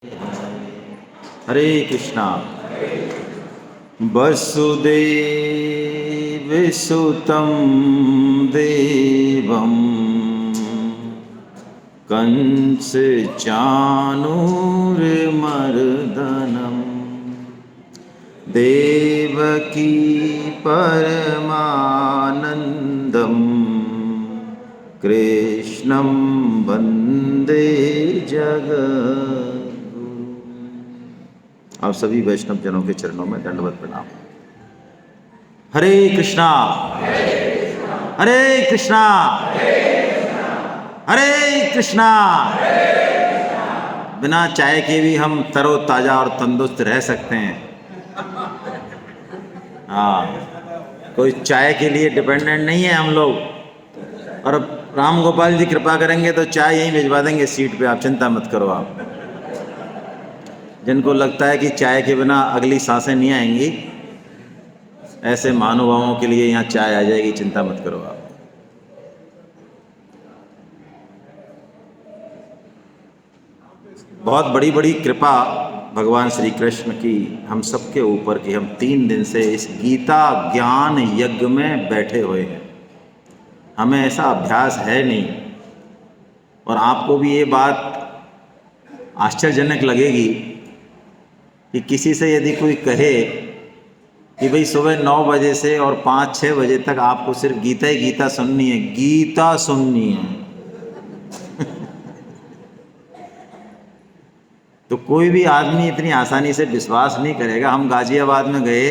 हरे कृष्णा। वसुदेव सुतं देवं कंस चाणूरमर्दनं देवकी परमानंदं कृष्णं वंदे जगद्गुरुम्। आप सभी वैष्णव जनों के चरणों में दंडवत प्रणाम। हरे कृष्णा हरे कृष्णा हरे कृष्णा। बिना चाय के भी हम तरोताजा और तंदुरुस्त रह सकते हैं। हाँ, कोई चाय के लिए डिपेंडेंट नहीं है हम लोग। और अब राम गोपाल जी कृपा करेंगे तो चाय यहीं भिजवा देंगे सीट पे, आप चिंता मत करो। आप जिनको लगता है कि चाय के बिना अगली सांसें नहीं आएंगी, ऐसे महानुभावों के लिए यहाँ चाय आ जाएगी, चिंता मत करो आप। बहुत बड़ी बड़ी कृपा भगवान श्री कृष्ण की हम सबके ऊपर कि हम 3 दिन से इस गीता ज्ञान यज्ञ में बैठे हुए हैं। हमें ऐसा अभ्यास है नहीं। और आपको भी ये बात आश्चर्यजनक लगेगी कि किसी से यदि कोई कहे कि भाई सुबह 9 बजे से और 5-6 बजे तक आपको सिर्फ गीता ही गीता सुननी है, गीता सुननी है तो कोई भी आदमी इतनी आसानी से विश्वास नहीं करेगा। हम गाजियाबाद में गए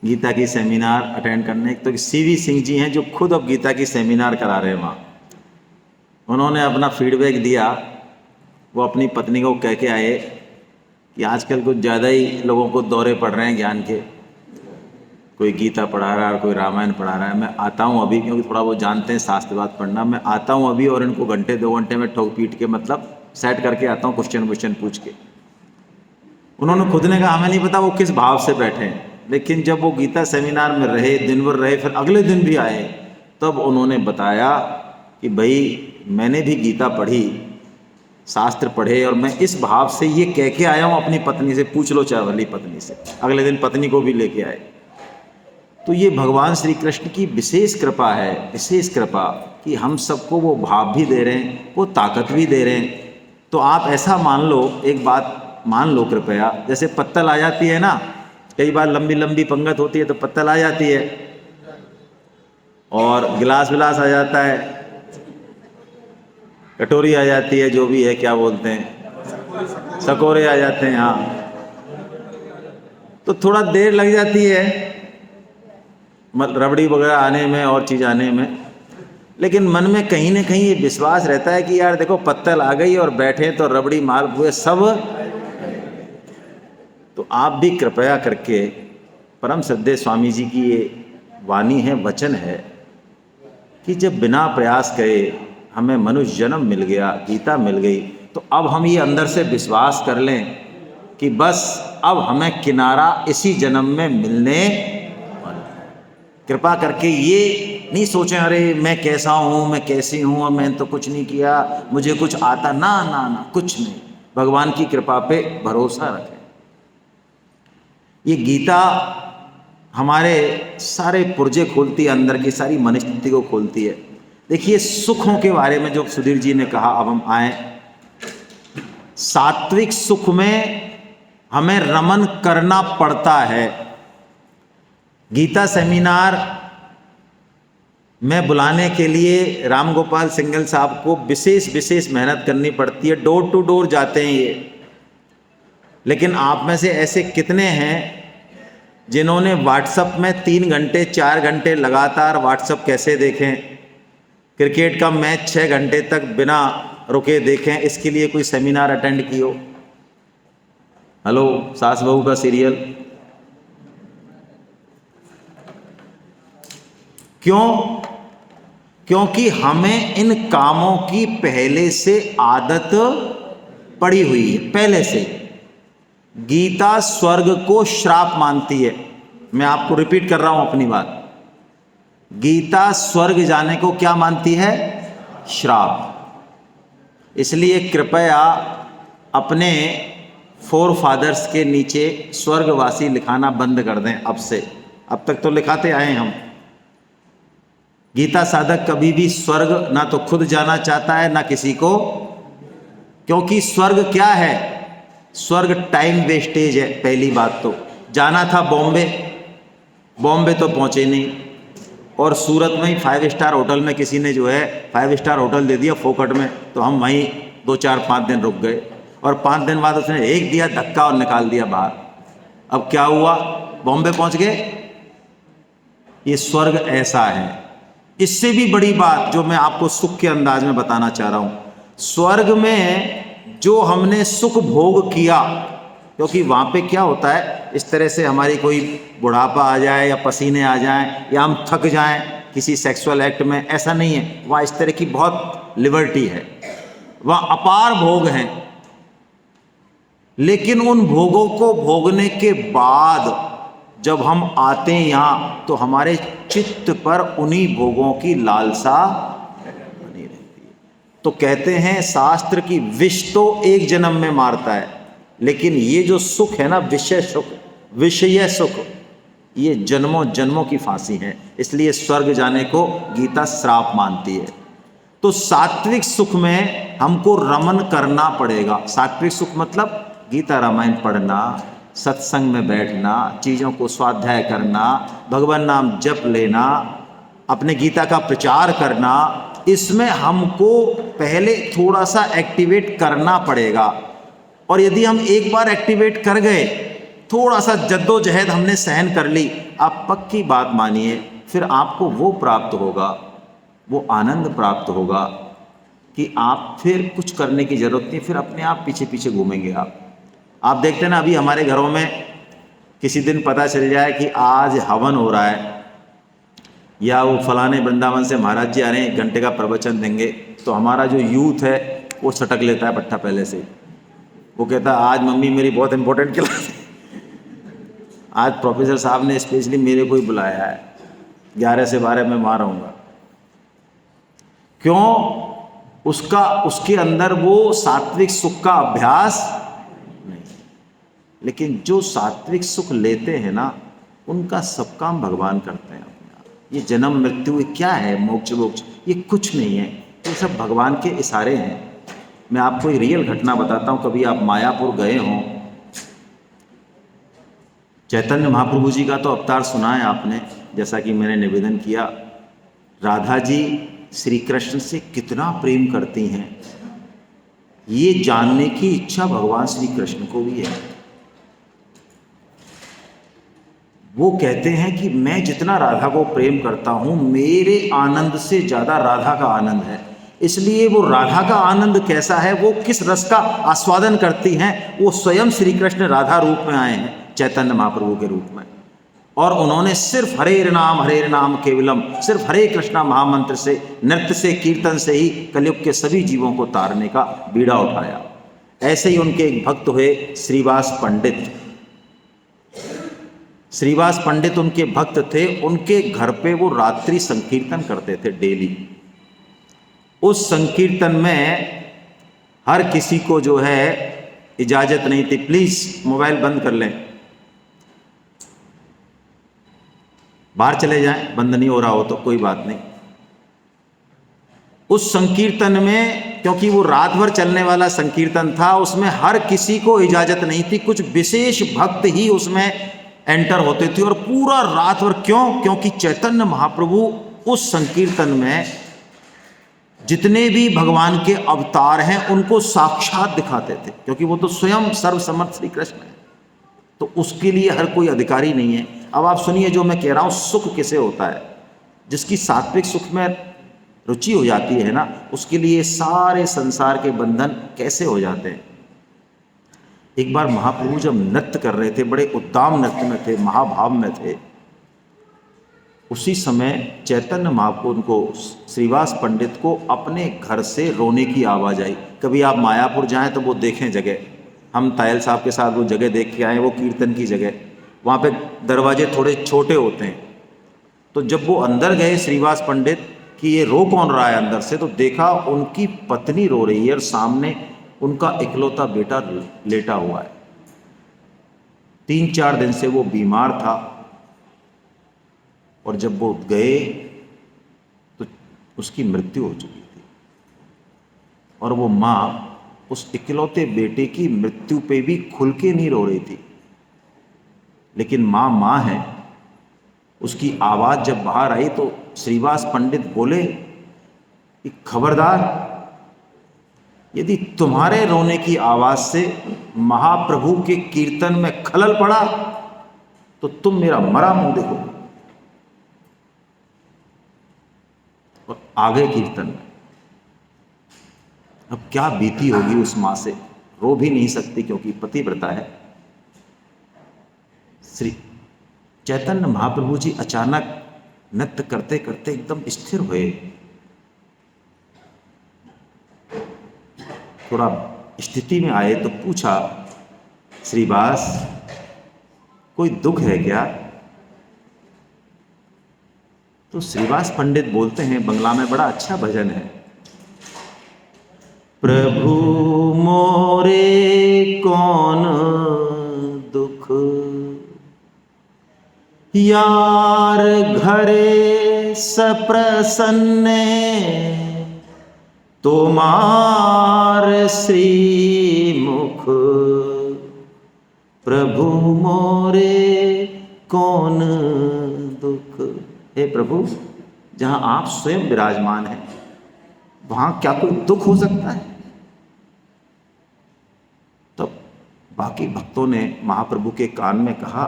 गीता की सेमिनार अटेंड करने, तो सीवी सिंह जी हैं जो खुद अब गीता की सेमिनार करा रहे हैं वहाँ। उन्होंने अपना फीडबैक दिया। वो अपनी पत्नी को कह के आए कि आजकल कुछ ज़्यादा ही लोगों को दौरे पड़ रहे हैं ज्ञान के। कोई गीता पढ़ा रहा है और कोई रामायण पढ़ा रहा है। मैं आता हूँ अभी, क्योंकि थोड़ा वो जानते हैं शास्त्रवाद पढ़ना। मैं आता हूँ अभी और इनको घंटे 2 घंटे में ठोक पीट के मतलब सेट करके आता हूँ, क्वेश्चन पूछ के। उन्होंने खुद ने कहा हमें नहीं पता वो किस भाव से बैठे हैं, लेकिन जब वो गीता सेमिनार में रहे, दिन भर रहे, फिर अगले दिन भी आए, तब उन्होंने बताया कि भाई मैंने भी गीता पढ़ी, शास्त्र पढ़े, और मैं इस भाव से ये कह के आया हूँ अपनी पत्नी से, पूछ लो चाहे वाली पत्नी से। अगले दिन पत्नी को भी लेके आए। तो ये भगवान श्री कृष्ण की विशेष कृपा है, विशेष कृपा कि हम सबको वो भाव भी दे रहे हैं, वो ताकत भी दे रहे हैं। तो आप ऐसा मान लो, एक बात मान लो कृपया, जैसे पत्तल आ जाती है ना, कई बार लंबी लंबी पंगत होती है तो पत्तल आ जाती है, और गिलास विलास आ जाता है, कटोरी आ जाती है, जो भी है क्या बोलते हैं, सकोरे आ जाते हैं। हाँ, तो थोड़ा देर लग जाती है रबड़ी वगैरह आने में और चीज़ आने में, लेकिन मन में कहीं ना कहीं ये विश्वास रहता है कि यार देखो पत्तल आ गई और बैठे तो रबड़ी मालपुए सब। तो आप भी कृपया करके, परम श्रद्धेय स्वामी जी की ये वाणी है, वचन है कि जब बिना प्रयास करे हमें मनुष्य जन्म मिल गया, गीता मिल गई, तो अब हम ये अंदर से विश्वास कर लें कि बस अब हमें किनारा इसी जन्म में मिलने। कृपा करके ये नहीं सोचें अरे मैं कैसा हूँ, मैं कैसी हूँ, और मैंने तो कुछ नहीं किया, मुझे कुछ आता ना ना ना, कुछ नहीं। भगवान की कृपा पे भरोसा रखें। ये गीता हमारे सारे पुर्जे खोलती है, अंदर की सारी मनस्थिति को खोलती है। देखिए सुखों के बारे में जो सुधीर जी ने कहा, अब हम आए सात्विक सुख में हमें रमन करना पड़ता है। गीता सेमिनार में बुलाने के लिए राम गोपाल सिंगल साहब को विशेष मेहनत करनी पड़ती है। डोर टू डोर जाते हैं ये। लेकिन आप में से ऐसे कितने हैं जिन्होंने व्हाट्सएप में 3 घंटे 4 घंटे लगातार व्हाट्सएप कैसे देखें, क्रिकेट का मैच 6 घंटे तक बिना रुके देखें, इसके लिए कोई सेमिनार अटेंड की हो? हेलो, सास बहू का सीरियल। क्यों? क्योंकि हमें इन कामों की पहले से आदत पड़ी हुई है, पहले से। गीता स्वर्ग को श्राप मानती है। मैं आपको रिपीट कर रहा हूं अपनी बात। गीता स्वर्ग जाने को क्या मानती है? श्राप। इसलिए कृपया अपने फोर फादर्स के नीचे स्वर्गवासी लिखाना बंद कर दें अब से। अब तक तो लिखाते आए हम। गीता साधक कभी भी स्वर्ग ना तो खुद जाना चाहता है ना किसी को, क्योंकि स्वर्ग क्या है? स्वर्ग टाइम वेस्टेज है। पहली बात तो जाना था बॉम्बे, बॉम्बे तो पहुंचे नहीं, और सूरत में ही 5 स्टार होटल में किसी ने जो है 5 स्टार होटल दे दिया फोकट में, तो हम वहीं 2-4-5 दिन रुक गए, और 5 दिन बाद उसने एक दिया धक्का और निकाल दिया बाहर। अब क्या हुआ? बॉम्बे पहुंच गए। ये स्वर्ग ऐसा है। इससे भी बड़ी बात जो मैं आपको सुख के अंदाज में बताना चाह रहा हूं, स्वर्ग में जो हमने सुख भोग किया, क्योंकि वहां पे क्या होता है, इस तरह से हमारी कोई बुढ़ापा आ जाए या पसीने आ जाएं या हम थक जाएं किसी सेक्सुअल एक्ट में, ऐसा नहीं है। वहाँ इस तरह की बहुत लिबर्टी है, वहाँ अपार भोग हैं। लेकिन उन भोगों को भोगने के बाद जब हम आते हैं यहाँ, तो हमारे चित्त पर उन्हीं भोगों की लालसा बनी रहती है। तो कहते हैं शास्त्र की विष तो एक जन्म में मारता है, लेकिन ये जो सुख है ना, विषय सुख, विषय सुख, ये जन्मों जन्मों की फांसी है। इसलिए स्वर्ग जाने को गीता श्राप मानती है। तो सात्विक सुख में हमको रमन करना पड़ेगा। सात्विक सुख मतलब गीता रामायण पढ़ना, सत्संग में बैठना, चीज़ों को स्वाध्याय करना, भगवान नाम जप लेना, अपने गीता का प्रचार करना, इसमें हमको पहले थोड़ा सा एक्टिवेट करना पड़ेगा। और यदि हम एक बार एक्टिवेट कर गए, थोड़ा सा जद्दोजहद हमने सहन कर ली, आप पक्की बात मानिए, फिर आपको वो प्राप्त होगा, वो आनंद प्राप्त होगा कि आप फिर कुछ करने की जरूरत नहीं, फिर अपने आप पीछे पीछे घूमेंगे आप देखते हैं ना, अभी हमारे घरों में किसी दिन पता चल जाए कि आज हवन हो रहा है, या वो फलाने वृंदावन से महाराज जी आ रहे हैं, 1 घंटे का प्रवचन देंगे, तो हमारा जो यूथ है वो सटक लेता है पट्टा पहले से। वो कहता है आज मम्मी मेरी बहुत इंपॉर्टेंट क्लास है, आज प्रोफेसर साहब ने स्पेशली मेरे को ही बुलाया है, 11 से 12 मैं वहाँ रहूँगा। क्यों? उसके अंदर वो सात्विक सुख का अभ्यास नहीं। लेकिन जो सात्विक सुख लेते हैं ना, उनका सब काम भगवान करते हैं अपने आप। ये जन्म मृत्यु ये क्या है, मोक्ष वोक्ष ये कुछ नहीं है, ये सब भगवान के इशारे हैं। मैं आपको एक रियल घटना बताता हूँ। कभी आप मायापुर गए हों, चैतन्य महाप्रभु जी का तो अवतार सुना है आपने, जैसा कि मैंने निवेदन किया। राधा जी श्री कृष्ण से कितना प्रेम करती हैं, ये जानने की इच्छा भगवान श्री कृष्ण को भी है। वो कहते हैं कि मैं जितना राधा को प्रेम करता हूं, मेरे आनंद से ज्यादा राधा का आनंद है। इसलिए वो राधा का आनंद कैसा है, वो किस रस का आस्वादन करती हैं, वो स्वयं श्री कृष्ण राधा रूप में आए हैं, चैतन्य महाप्रभु के रूप में। और उन्होंने सिर्फ हरे नाम केवलम, सिर्फ हरे कृष्णा महामंत्र से, नृत्य से, कीर्तन से ही कलयुग के सभी जीवों को तारने का बीड़ा उठाया। ऐसे ही उनके एक भक्त हुए श्रीवास पंडित। श्रीवास पंडित उनके भक्त थे। उनके घर पे वो रात्रि संकीर्तन करते थे डेली। उस संकीर्तन में हर किसी को जो है इजाजत नहीं थी। प्लीज मोबाइल बंद कर लें, बाहर चले जाएं, बंद नहीं हो रहा हो तो कोई बात नहीं। उस संकीर्तन में, क्योंकि वो रात भर चलने वाला संकीर्तन था, उसमें हर किसी को इजाजत नहीं थी, कुछ विशेष भक्त ही उसमें एंटर होते थे और पूरा रात भर। क्यों? क्योंकि चैतन्य महाप्रभु उस संकीर्तन में जितने भी भगवान के अवतार हैं उनको साक्षात दिखाते थे, क्योंकि वो तो स्वयं सर्वसमर्थ श्री कृष्ण है, तो उसके लिए हर कोई अधिकारी नहीं है। अब आप सुनिए जो मैं कह रहा हूं, सुख किसे होता है? जिसकी सात्विक सुख में रुचि हो जाती है ना, उसके लिए सारे संसार के बंधन कैसे हो जाते हैं। एक बार महाप्रभु जब नृत्य कर रहे थे, बड़े उद्दाम नृत्य में थे, महाभाव में थे, उसी समय चैतन्य महाप्रभु को, श्रीवास पंडित को अपने घर से रोने की आवाज़ आई। कभी आप मायापुर जाएं तो वो देखें जगह, हम तायल साहब के साथ वो जगह देख के आए, वो कीर्तन की जगह। वहाँ पे दरवाजे थोड़े छोटे होते हैं, तो जब वो अंदर गए श्रीवास पंडित कि ये रो कौन रहा है अंदर से, तो देखा उनकी पत्नी रो रही है और सामने उनका इकलौता बेटा लेटा हुआ है। 3-4 दिन से वो बीमार था और जब वो गए तो उसकी मृत्यु हो चुकी थी। और वो माँ उस इकलौते बेटे की मृत्यु पे भी खुल के नहीं रो रही थी, लेकिन माँ माँ है। उसकी आवाज़ जब बाहर आई तो श्रीवास पंडित बोले कि खबरदार, यदि तुम्हारे रोने की आवाज़ से महाप्रभु के कीर्तन में खलल पड़ा तो तुम मेरा मरा मुंह देखो। और आगे कीर्तन में अब क्या बीती होगी उस माँ से, रो भी नहीं सकती क्योंकि पतिव्रता है। श्री चैतन्य महाप्रभु जी अचानक नृत्य करते करते एकदम स्थिर हुए, थोड़ा स्थिति में आए तो पूछा, श्रीवास कोई दुख है क्या? तो श्रीवास पंडित बोलते हैं, बंगला में बड़ा अच्छा भजन है, प्रभु मोरे कौन दुख, यार घरे सप्रसन्ने, तोमार श्री मुख, प्रभु मोरे कौन दुख। हे प्रभु, जहां आप स्वयं विराजमान हैं वहां क्या कोई दुख हो सकता है? तब बाकी भक्तों ने महाप्रभु के कान में कहा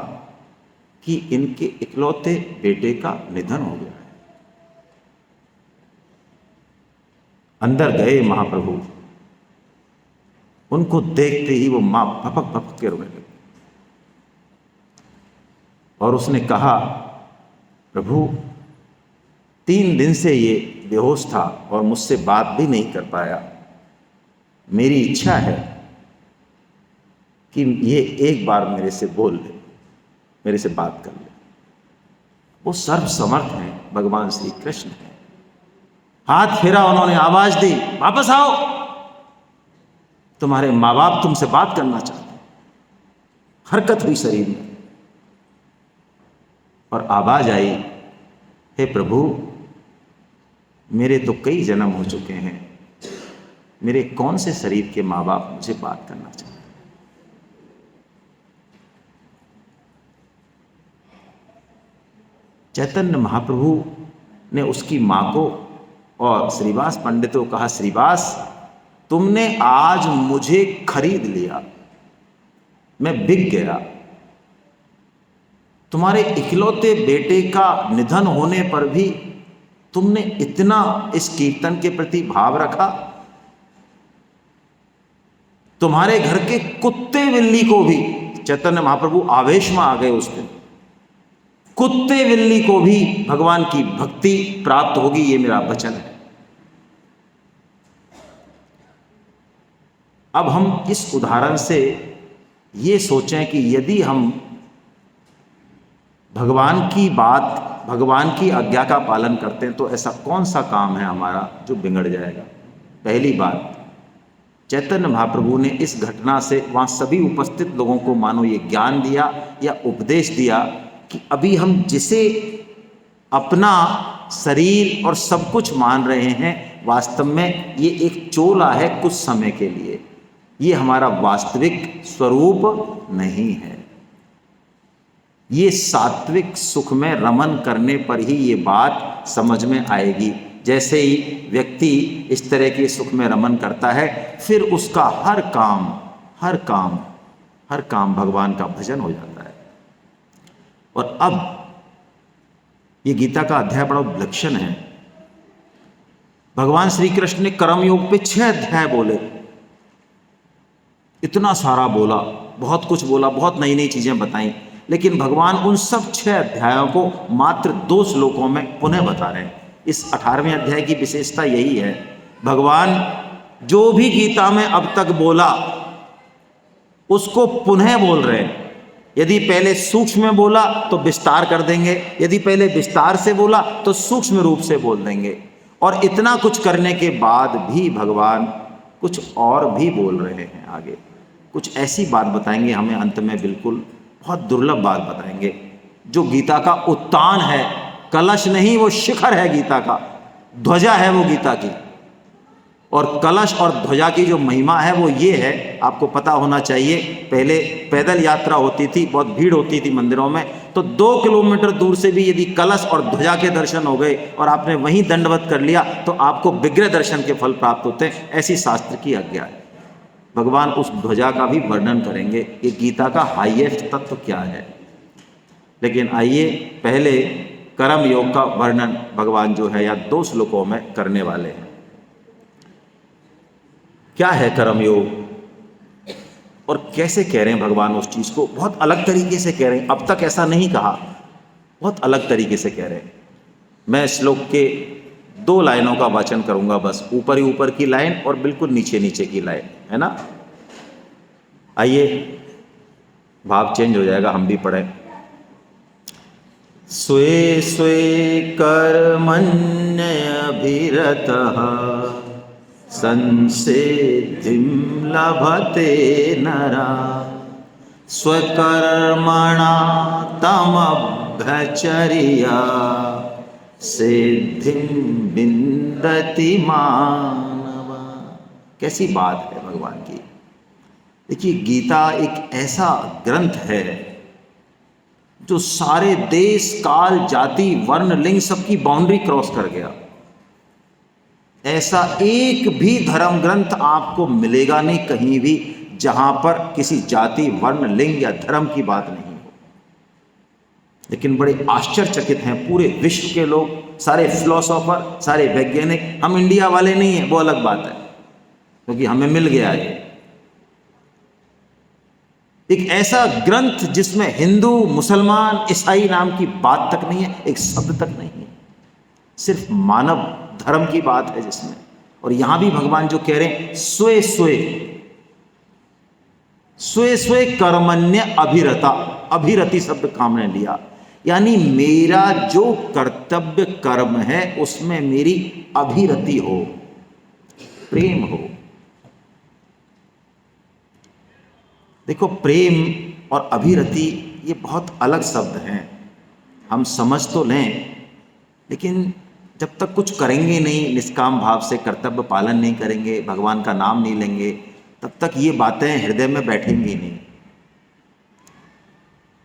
कि इनके इकलौते बेटे का निधन हो गया है। अंदर गए महाप्रभु, उनको देखते ही वो मां भपक भपक के रोने लगी और उसने कहा, प्रभु 3 दिन से ये बेहोश था और मुझसे बात भी नहीं कर पाया। मेरी इच्छा है कि ये एक बार मेरे से बोल ले, मेरे से बात कर ले। वो सर्वसमर्थ हैं, भगवान श्री कृष्ण हैं। हाथ फेरा, उन्होंने आवाज दी, वापस आओ, तुम्हारे माँ बाप तुमसे बात करना चाहते हैं। हरकत हुई शरीर में और आवाज आई, हे प्रभु, मेरे तो कई जन्म हो चुके हैं, मेरे कौन से शरीर के माँ बाप मुझे बात करना चाहते हैं? चैतन्य महाप्रभु ने उसकी माँ को और श्रीवास पंडित को कहा, श्रीवास, तुमने आज मुझे खरीद लिया, मैं बिक गया। तुम्हारे इकलौते बेटे का निधन होने पर भी तुमने इतना इस कीर्तन के प्रति भाव रखा। तुम्हारे घर के कुत्ते बिल्ली को भी, चैतन्य महाप्रभु आवेश में आ गए उस दिन, कुत्ते बिल्ली को भी भगवान की भक्ति प्राप्त होगी, ये मेरा वचन है। अब हम इस उदाहरण से ये सोचें कि यदि हम भगवान की बात, भगवान की आज्ञा का पालन करते हैं तो ऐसा कौन सा काम है हमारा जो बिगड़ जाएगा। पहली बात, चैतन्य महाप्रभु ने इस घटना से वहाँ सभी उपस्थित लोगों को मानो ये ज्ञान दिया या उपदेश दिया कि अभी हम जिसे अपना शरीर और सब कुछ मान रहे हैं, वास्तव में ये एक चोला है कुछ समय के लिए, ये हमारा वास्तविक स्वरूप नहीं है। ये सात्विक सुख में रमन करने पर ही ये बात समझ में आएगी। जैसे ही व्यक्ति इस तरह के सुख में रमन करता है, फिर उसका हर काम भगवान का भजन हो जाता है। और अब ये गीता का अध्याय बड़ा विलक्षण है। भगवान श्री कृष्ण ने कर्मयोग पे 6 अध्याय बोले, इतना सारा बोला, बहुत कुछ बोला, बहुत नई नई चीजें बताई, लेकिन भगवान उन सब 6 अध्यायों को मात्र 2 श्लोकों में पुनः बता रहे हैं। इस 18वें अध्याय की विशेषता यही है, भगवान जो भी गीता में अब तक बोला उसको पुनः बोल रहे हैं। यदि पहले सूक्ष्म में बोला तो विस्तार कर देंगे, यदि पहले विस्तार से बोला तो सूक्ष्म रूप से बोल देंगे। और इतना कुछ करने के बाद भी भगवान कुछ और भी बोल रहे हैं। आगे कुछ ऐसी बात बताएंगे हमें अंत में, बिल्कुल बहुत दुर्लभ बात बताएंगे, जो गीता का उत्तान है, कलश नहीं वो शिखर है गीता का, ध्वजा है वो गीता की। और कलश और ध्वजा की जो महिमा है वो ये है, आपको पता होना चाहिए। पहले पैदल यात्रा होती थी, बहुत भीड़ होती थी मंदिरों में, तो 2 किलोमीटर दूर से भी यदि कलश और ध्वजा के दर्शन हो गए और आपने वहीं दंडवत कर लिया तो आपको विग्रह दर्शन के फल प्राप्त होते हैं, ऐसी शास्त्र की आज्ञा है। भगवान उस ध्वजा का भी वर्णन करेंगे कि गीता का हाईएस्ट तत्व क्या है। लेकिन आइए पहले कर्म योग का वर्णन भगवान जो है या 2 श्लोकों में करने वाले हैं। क्या है कर्म योग और कैसे कह रहे हैं भगवान उस चीज को, बहुत अलग तरीके से कह रहे हैं। अब तक ऐसा नहीं कहा, बहुत अलग तरीके से कह रहे हैं। मैं श्लोक के 2 लाइनों का वाचन करूंगा बस, ऊपर ही ऊपर की लाइन और बिल्कुल नीचे नीचे की लाइन, है ना। आइए भाव चेंज हो जाएगा, हम भी पढ़े। स्वे स्वे कर्मण्यभिरतः संसिद्धिं लभते नरा स्वकर्मणा तमभ्यचर्या सिद्धिं विन्दति मानव। कैसी बात है भगवान की। देखिए गीता एक ऐसा ग्रंथ है जो सारे देश काल जाति वर्ण लिंग सबकी बाउंड्री क्रॉस कर गया। ऐसा एक भी धर्म ग्रंथ आपको मिलेगा नहीं कहीं भी जहां पर किसी जाति वर्ण लिंग या धर्म की बात नहीं हो। लेकिन बड़े आश्चर्यचकित हैं पूरे विश्व के लोग, सारे फिलोसोफर, सारे वैज्ञानिक। हम इंडिया वाले नहीं हैं, वो अलग बात है, क्योंकि हमें मिल गया है एक ऐसा ग्रंथ जिसमें हिंदू मुसलमान ईसाई नाम की बात तक नहीं है, एक शब्द तक नहीं है, सिर्फ मानव धर्म की बात है जिसमें। और यहां भी भगवान जो कह रहे हैं स्वे स्वे स्वे स्वे कर्मण्य अभिरता, अभिरति शब्द काम ने लिया, यानी मेरा जो कर्तव्य कर्म है उसमें मेरी अभिरति हो, प्रेम हो। देखो प्रेम और अभिरति ये बहुत अलग शब्द हैं, हम समझ तो लें, लेकिन जब तक कुछ करेंगे नहीं, निष्काम भाव से कर्तव्य पालन नहीं करेंगे, भगवान का नाम नहीं लेंगे, तब तक ये बातें हृदय में बैठेंगी नहीं।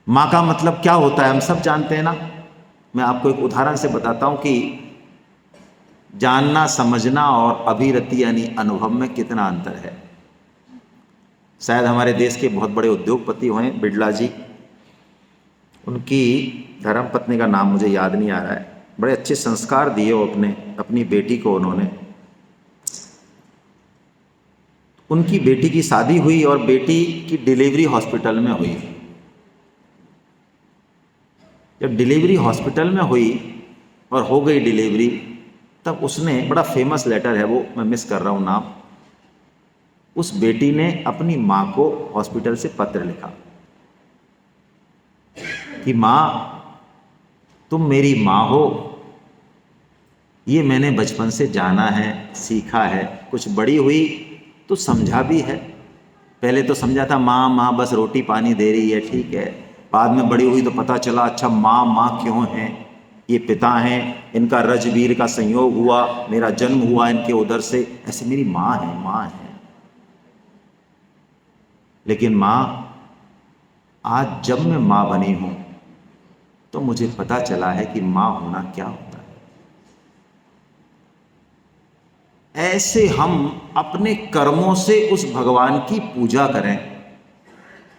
माँ का मतलब क्या होता है हम सब जानते हैं ना। मैं आपको एक उदाहरण से बताता हूँ कि जानना समझना और अभिरति यानी अनुभव में कितना अंतर है। शायद हमारे देश के बहुत बड़े उद्योगपति हुए बिड़ला जी, उनकी धर्मपत्नी का नाम मुझे याद नहीं आ रहा है, बड़े अच्छे संस्कार दिए वो अपनी बेटी को उन्होंने। उनकी बेटी की शादी हुई और बेटी की डिलीवरी हॉस्पिटल में हुई। जब डिलीवरी हॉस्पिटल में हुई और हो गई डिलीवरी, तब उसने, बड़ा फेमस लेटर है वो, मैं मिस कर रहा हूँ नाम, उस बेटी ने अपनी माँ को हॉस्पिटल से पत्र लिखा कि माँ तुम मेरी माँ हो, ये मैंने बचपन से जाना है, सीखा है, कुछ बड़ी हुई तो समझा भी है। पहले तो समझा था माँ माँ बस रोटी पानी दे रही है, ठीक है। बाद में बड़ी हुई तो पता चला अच्छा माँ माँ क्यों हैं, ये पिता हैं, इनका रजवीर का संयोग हुआ, मेरा जन्म हुआ इनके उदर से, ऐसे मेरी माँ है, माँ है। लेकिन माँ आज जब मैं माँ बनी हूं तो मुझे पता चला है कि माँ होना क्या होता है। ऐसे हम अपने कर्मों से उस भगवान की पूजा करें।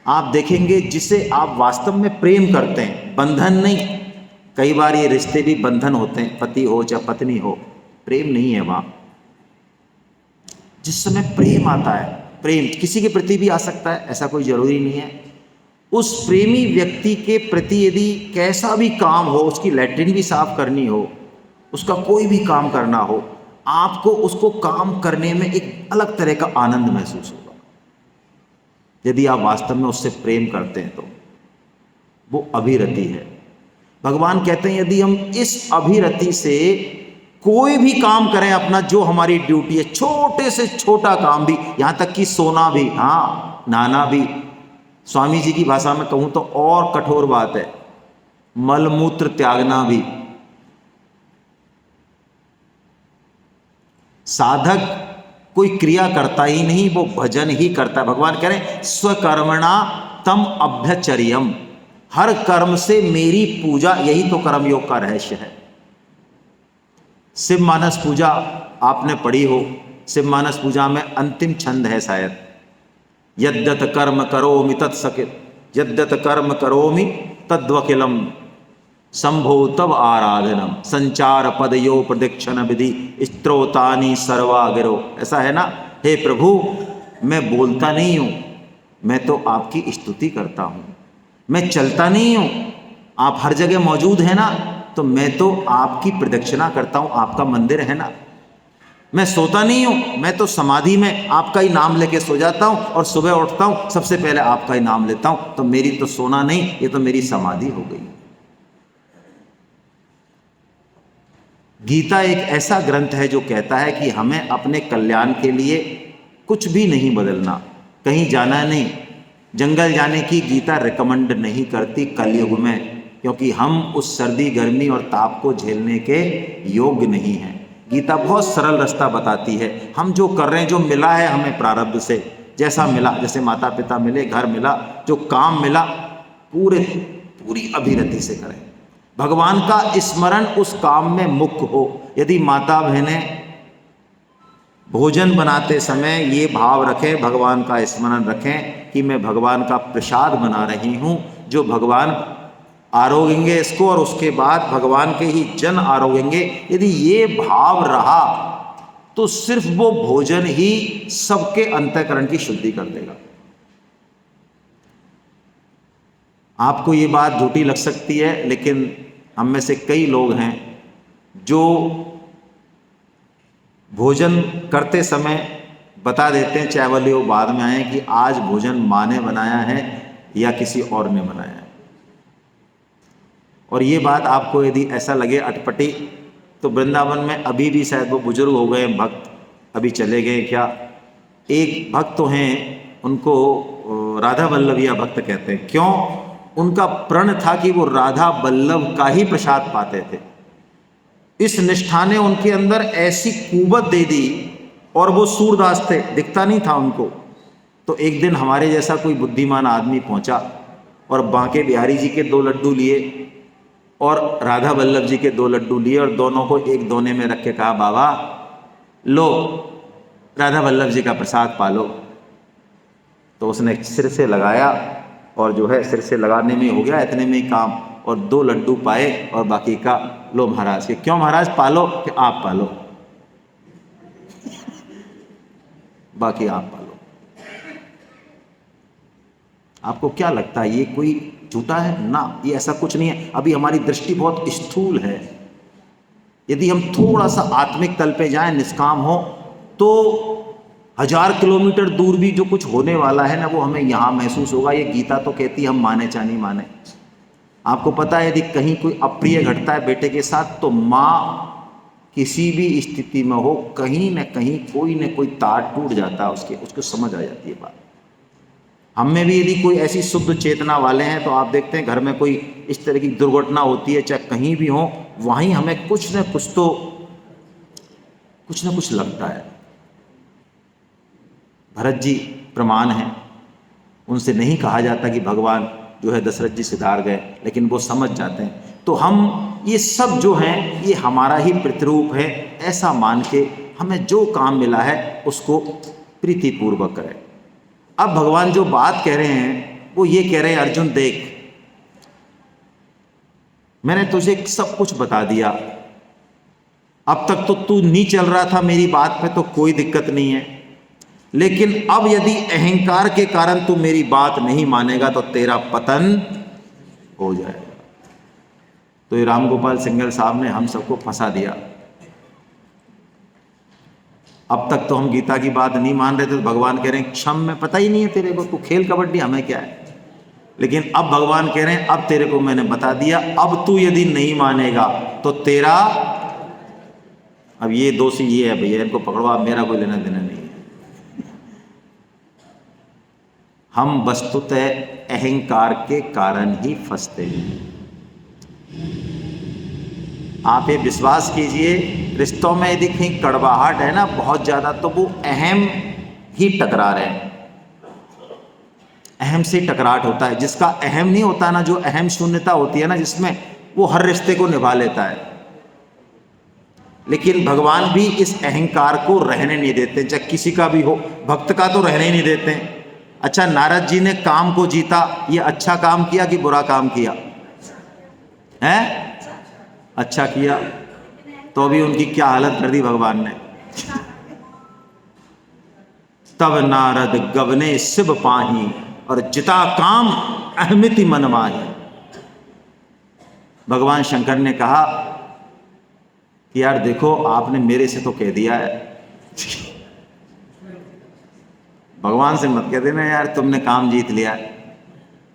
आप देखेंगे जिसे आप वास्तव में प्रेम करते हैं, बंधन नहीं, कई बार ये रिश्ते भी बंधन होते हैं, पति हो चाहे पत्नी हो, प्रेम नहीं है वहां। जिस समय प्रेम आता है, प्रेम किसी के प्रति भी आ सकता है, ऐसा कोई जरूरी नहीं है, उस प्रेमी व्यक्ति के प्रति यदि कैसा भी काम हो, उसकी लैट्रिन भी साफ करनी हो, उसका कोई भी काम करना हो, आपको उसको काम करने में एक अलग तरह का आनंद महसूस होगा। यदि आप वास्तव में उससे प्रेम करते हैं तो वो अभिरति है। भगवान कहते हैं यदि हम इस अभिरति से कोई भी काम करें अपना, जो हमारी ड्यूटी है, छोटे से छोटा काम भी, यहां तक कि सोना भी, हाँ नहाना भी, स्वामी जी की भाषा में कहूं तो और कठोर बात है, मलमूत्र त्यागना भी। साधक कोई क्रिया करता ही नहीं, वो भजन ही करता है। भगवान कह रहे हैं स्वकर्मणा तम अभ्यचर्यम, हर कर्म से मेरी पूजा, यही तो कर्मयोग का रहस्य है। शिव मानस पूजा आपने पढ़ी हो, शिव मानस पूजा में अंतिम छंद है शायद, यद्यत कर्म करोमि तत्सकित, यद्यत कर्म करोमि तद्वकिलम संभो तव आराधनम संचार पदयो प्रदक्षिण विधि स्त्रोतानि सर्वागिरो। ऐसा है ना, हे प्रभु मैं बोलता नहीं हूं, मैं तो आपकी स्तुति करता हूं, मैं चलता नहीं हूं, आप हर जगह मौजूद है ना, तो मैं तो आपकी प्रदक्षिणा करता हूं, आपका मंदिर है ना। मैं सोता नहीं हूं, मैं तो समाधि में आपका ही नाम लेके सो जाता हूं, और सुबह उठता हूं सबसे पहले आपका ही नाम लेता हूं, तो मेरी तो सोना नहीं, ये तो मेरी समाधि हो गई। गीता एक ऐसा ग्रंथ है जो कहता है कि हमें अपने कल्याण के लिए कुछ भी नहीं बदलना, कहीं जाना नहीं, जंगल जाने की गीता रिकमेंड नहीं करती कलयुग में, क्योंकि हम उस सर्दी गर्मी और ताप को झेलने के योग्य नहीं हैं। गीता बहुत सरल रास्ता बताती है, हम जो कर रहे हैं, जो मिला है हमें प्रारब्ध से, जैसा मिला, जैसे माता पिता मिले, घर मिला, जो काम मिला, पूरी अभिरति से करें। भगवान का स्मरण उस काम में मुख्य हो। यदि माता बहनें भोजन बनाते समय ये भाव रखें, भगवान का स्मरण रखें कि मैं भगवान का प्रसाद बना रही हूँ, जो भगवान आरोगेंगे इसको, और उसके बाद भगवान के ही जन आरोगेंगे, यदि ये भाव रहा तो सिर्फ वो भोजन ही सबके अंतःकरण की शुद्धि कर देगा। आपको ये बात झूठी लग सकती है, लेकिन हम में से कई लोग हैं जो भोजन करते समय बता देते हैं, चाहे वाले वो बाद में आए, कि आज भोजन माँ ने बनाया है या किसी और ने बनाया है। और ये बात आपको यदि ऐसा लगे अटपटी, तो वृंदावन में अभी भी शायद वो बुजुर्ग हो गए भक्त, अभी चले गए क्या, एक भक्त तो हैं, उनको राधा वल्लभिया भक्त कहते हैं। क्यों? उनका प्रण था कि वो राधा वल्लभ का ही प्रसाद पाते थे। इस निष्ठा ने उनके अंदर ऐसी कुवत दे दी, और वो सूरदास थे, दिखता नहीं था उनको। तो एक दिन हमारे जैसा कोई बुद्धिमान आदमी पहुंचा और बांके बिहारी जी के 2 लड्डू लिए और राधा वल्लभ जी के 2 लड्डू लिए, और दोनों को एक दोने में रख के कहा, बाबा लो राधा वल्लभ जी का प्रसाद पालो। तो उसने सिर से लगाया, और जो है सिर से लगाने में हो गया इतने में ही काम, और 2 लड्डू पाए, और बाकी का लो महाराज के। क्यों महाराज? पालो कि आप पालो, बाकी आप पालो। आपको क्या लगता है ये कोई झूठा है? ना, ये ऐसा कुछ नहीं है। अभी हमारी दृष्टि बहुत स्थूल है। यदि हम थोड़ा सा आत्मिक तल पे जाएं, निष्काम हो, तो 1000 किलोमीटर दूर भी जो कुछ होने वाला है ना, वो हमें यहाँ महसूस होगा। ये गीता तो कहती है, हम माने चाहे नहीं माने। आपको पता है यदि कहीं कोई अप्रिय घटता है बेटे के साथ, तो माँ किसी भी स्थिति में हो, कहीं न कहीं कोई न कोई तार टूट जाता है उसको समझ आ जाती है बात। हम में भी यदि कोई ऐसी शुद्ध चेतना वाले हैं, तो आप देखते हैं घर में कोई इस तरह की दुर्घटना होती है, चाहे कहीं भी हो, वहीं हमें कुछ न कुछ लगता है। भरत जी प्रमाण हैं, उनसे नहीं कहा जाता कि भगवान जो है दशरथ जी सिधार गए, लेकिन वो समझ जाते हैं। तो हम ये सब जो हैं, ये हमारा ही प्रतिरूप है, ऐसा मान के हमें जो काम मिला है उसको प्रीतिपूर्वक करें। अब भगवान जो बात कह रहे हैं, वो ये कह रहे हैं, अर्जुन देख, मैंने तुझे सब कुछ बता दिया, अब तक तो तू नहीं चल रहा था मेरी बात पे, तो कोई दिक्कत नहीं है, लेकिन अब यदि अहंकार के कारण तू मेरी बात नहीं मानेगा तो तेरा पतन हो जाएगा। तो ये राम गोपाल सिंघल साहब ने हम सबको फंसा दिया। अब तक तो हम गीता की बात नहीं मान रहे थे, तो भगवान कह रहे हैं क्षम में पता ही नहीं है तेरे को, तू खेल कबड्डी, हमें क्या है। लेकिन अब भगवान कह रहे हैं, अब तेरे को मैंने बता दिया, अब तू यदि नहीं मानेगा तो तेरा अब ये दोषी ये है भैया, इनको पकड़ो आप, मेरा कोई लेना देना नहीं है। हम वस्तुतः अहंकार के कारण ही फंसते हैं। आप ये विश्वास कीजिए, रिश्तों में यदि कहीं कड़वाहट है ना बहुत ज़्यादा, तो वो अहम ही टकरा रहे हैं, अहम से टकराट होता है। जिसका अहम नहीं होता ना, जो अहम शून्यता होती है ना जिसमें, वो हर रिश्ते को निभा लेता है। लेकिन भगवान भी इस अहंकार को रहने नहीं देते, चाहे किसी का भी हो, भक्त का तो रहने ही नहीं देते। अच्छा, नारद जी ने काम को जीता, ये अच्छा काम किया कि बुरा काम किया है? अच्छा किया, तो भी उनकी क्या हालत कर दी भगवान ने। तब नारद गवने शिव पाही, और जिता काम अहमिति मन माही। भगवान शंकर ने कहा कि यार देखो, आपने मेरे से तो कह दिया है, भगवान से मत कह देना यार तुमने काम जीत लिया।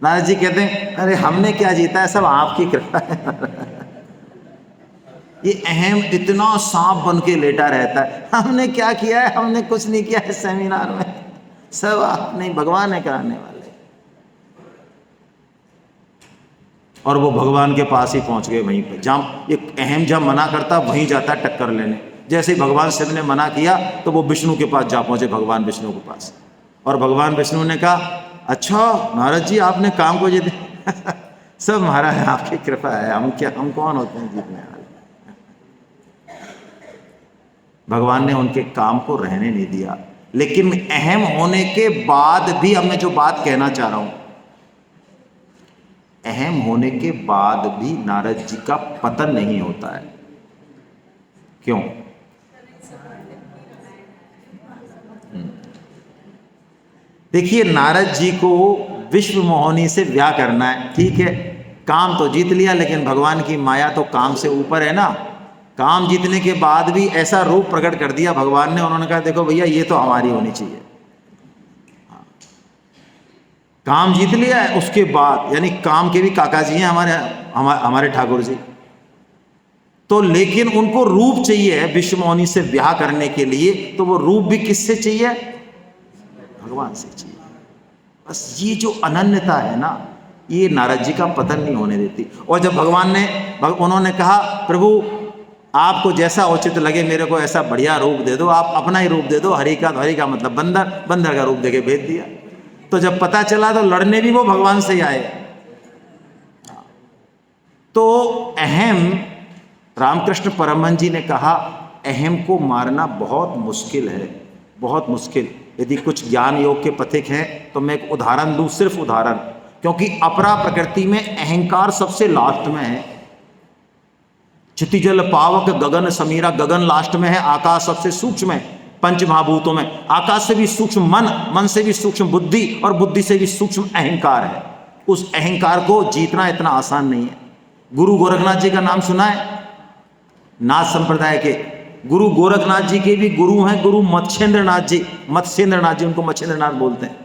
नारद जी कहते हैं अरे हमने क्या जीता है, सब आपकी कृपा है। ये अहम इतना सांप बन के लेटा रहता है, हमने क्या किया है, हमने कुछ नहीं किया है सेमिनार में, सब आपने, भगवान है कराने वाले। और वो भगवान के पास ही पहुंच गए, वहीं पे जहाँ ये अहम जहाँ मना करता वहीं जाता है टक्कर लेने। जैसे ही भगवान शिव ने मना किया तो वो विष्णु के पास जा पहुंचे, भगवान विष्णु के पास। और भगवान विष्णु ने कहा अच्छा नारद जी आपने काम को जीत सब महाराज आपकी कृपा है, हम कौन होते हैं जीतने वाले। भगवान ने उनके काम को रहने नहीं दिया। लेकिन अहम होने के बाद भी, अब मैं जो बात कहना चाह रहा हूं, अहम होने के बाद भी नारद जी का पतन नहीं होता है। क्यों? देखिए, नारद जी को विश्व मोहिनी से ब्याह करना है, ठीक है, काम तो जीत लिया, लेकिन भगवान की माया तो काम से ऊपर है ना। काम जीतने के बाद भी ऐसा रूप प्रकट कर दिया भगवान ने, उन्होंने कहा देखो भैया ये तो हमारी होनी चाहिए। काम जीत लिया है, उसके बाद यानी काम के भी काका जी हैं हमारे ठाकुर जी, तो लेकिन उनको रूप चाहिए है विश्व मोहिनी से ब्याह करने के लिए, तो वो रूप भी किससे चाहिए? भगवान से चाहिए। बस ये जो अनन्यता है ना, ये नारद जी का पतन नहीं होने देती। और जब भगवान ने, उन्होंने कहा प्रभु आपको जैसा उचित लगे, मेरे को ऐसा बढ़िया रूप दे दो, आप अपना ही रूप दे दो, हरि का मतलब बंदर का रूप देके भेज दिया। तो जब पता चला तो लड़ने भी वो भगवान से ही आए। तो अहम, रामकृष्ण परमहंस जी ने कहा अहम को मारना बहुत मुश्किल है, बहुत मुश्किल। यदि कुछ ज्ञान योग के पथिक हैं तो मैं एक उदाहरण दूं, सिर्फ उदाहरण, क्योंकि अपरा प्रकृति में अहंकार सबसे लास्ट में है। क्षितिजल पावक गगन समीरा, गगन लास्ट में है, आकाश सबसे सूक्ष्म है पंच महाभूतों में, आकाश से भी सूक्ष्म मन, मन से भी सूक्ष्म बुद्धि, और बुद्धि से भी सूक्ष्म अहंकार है। उस अहंकार को जीतना इतना आसान नहीं है। गुरु गोरखनाथ जी का नाम सुना है? नाथ संप्रदाय के गुरु गोरखनाथ जी के भी गुरु हैं गुरु मत्स्येंद्रनाथ जी, उनको मत्स्येंद्रनाथ बोलते हैं।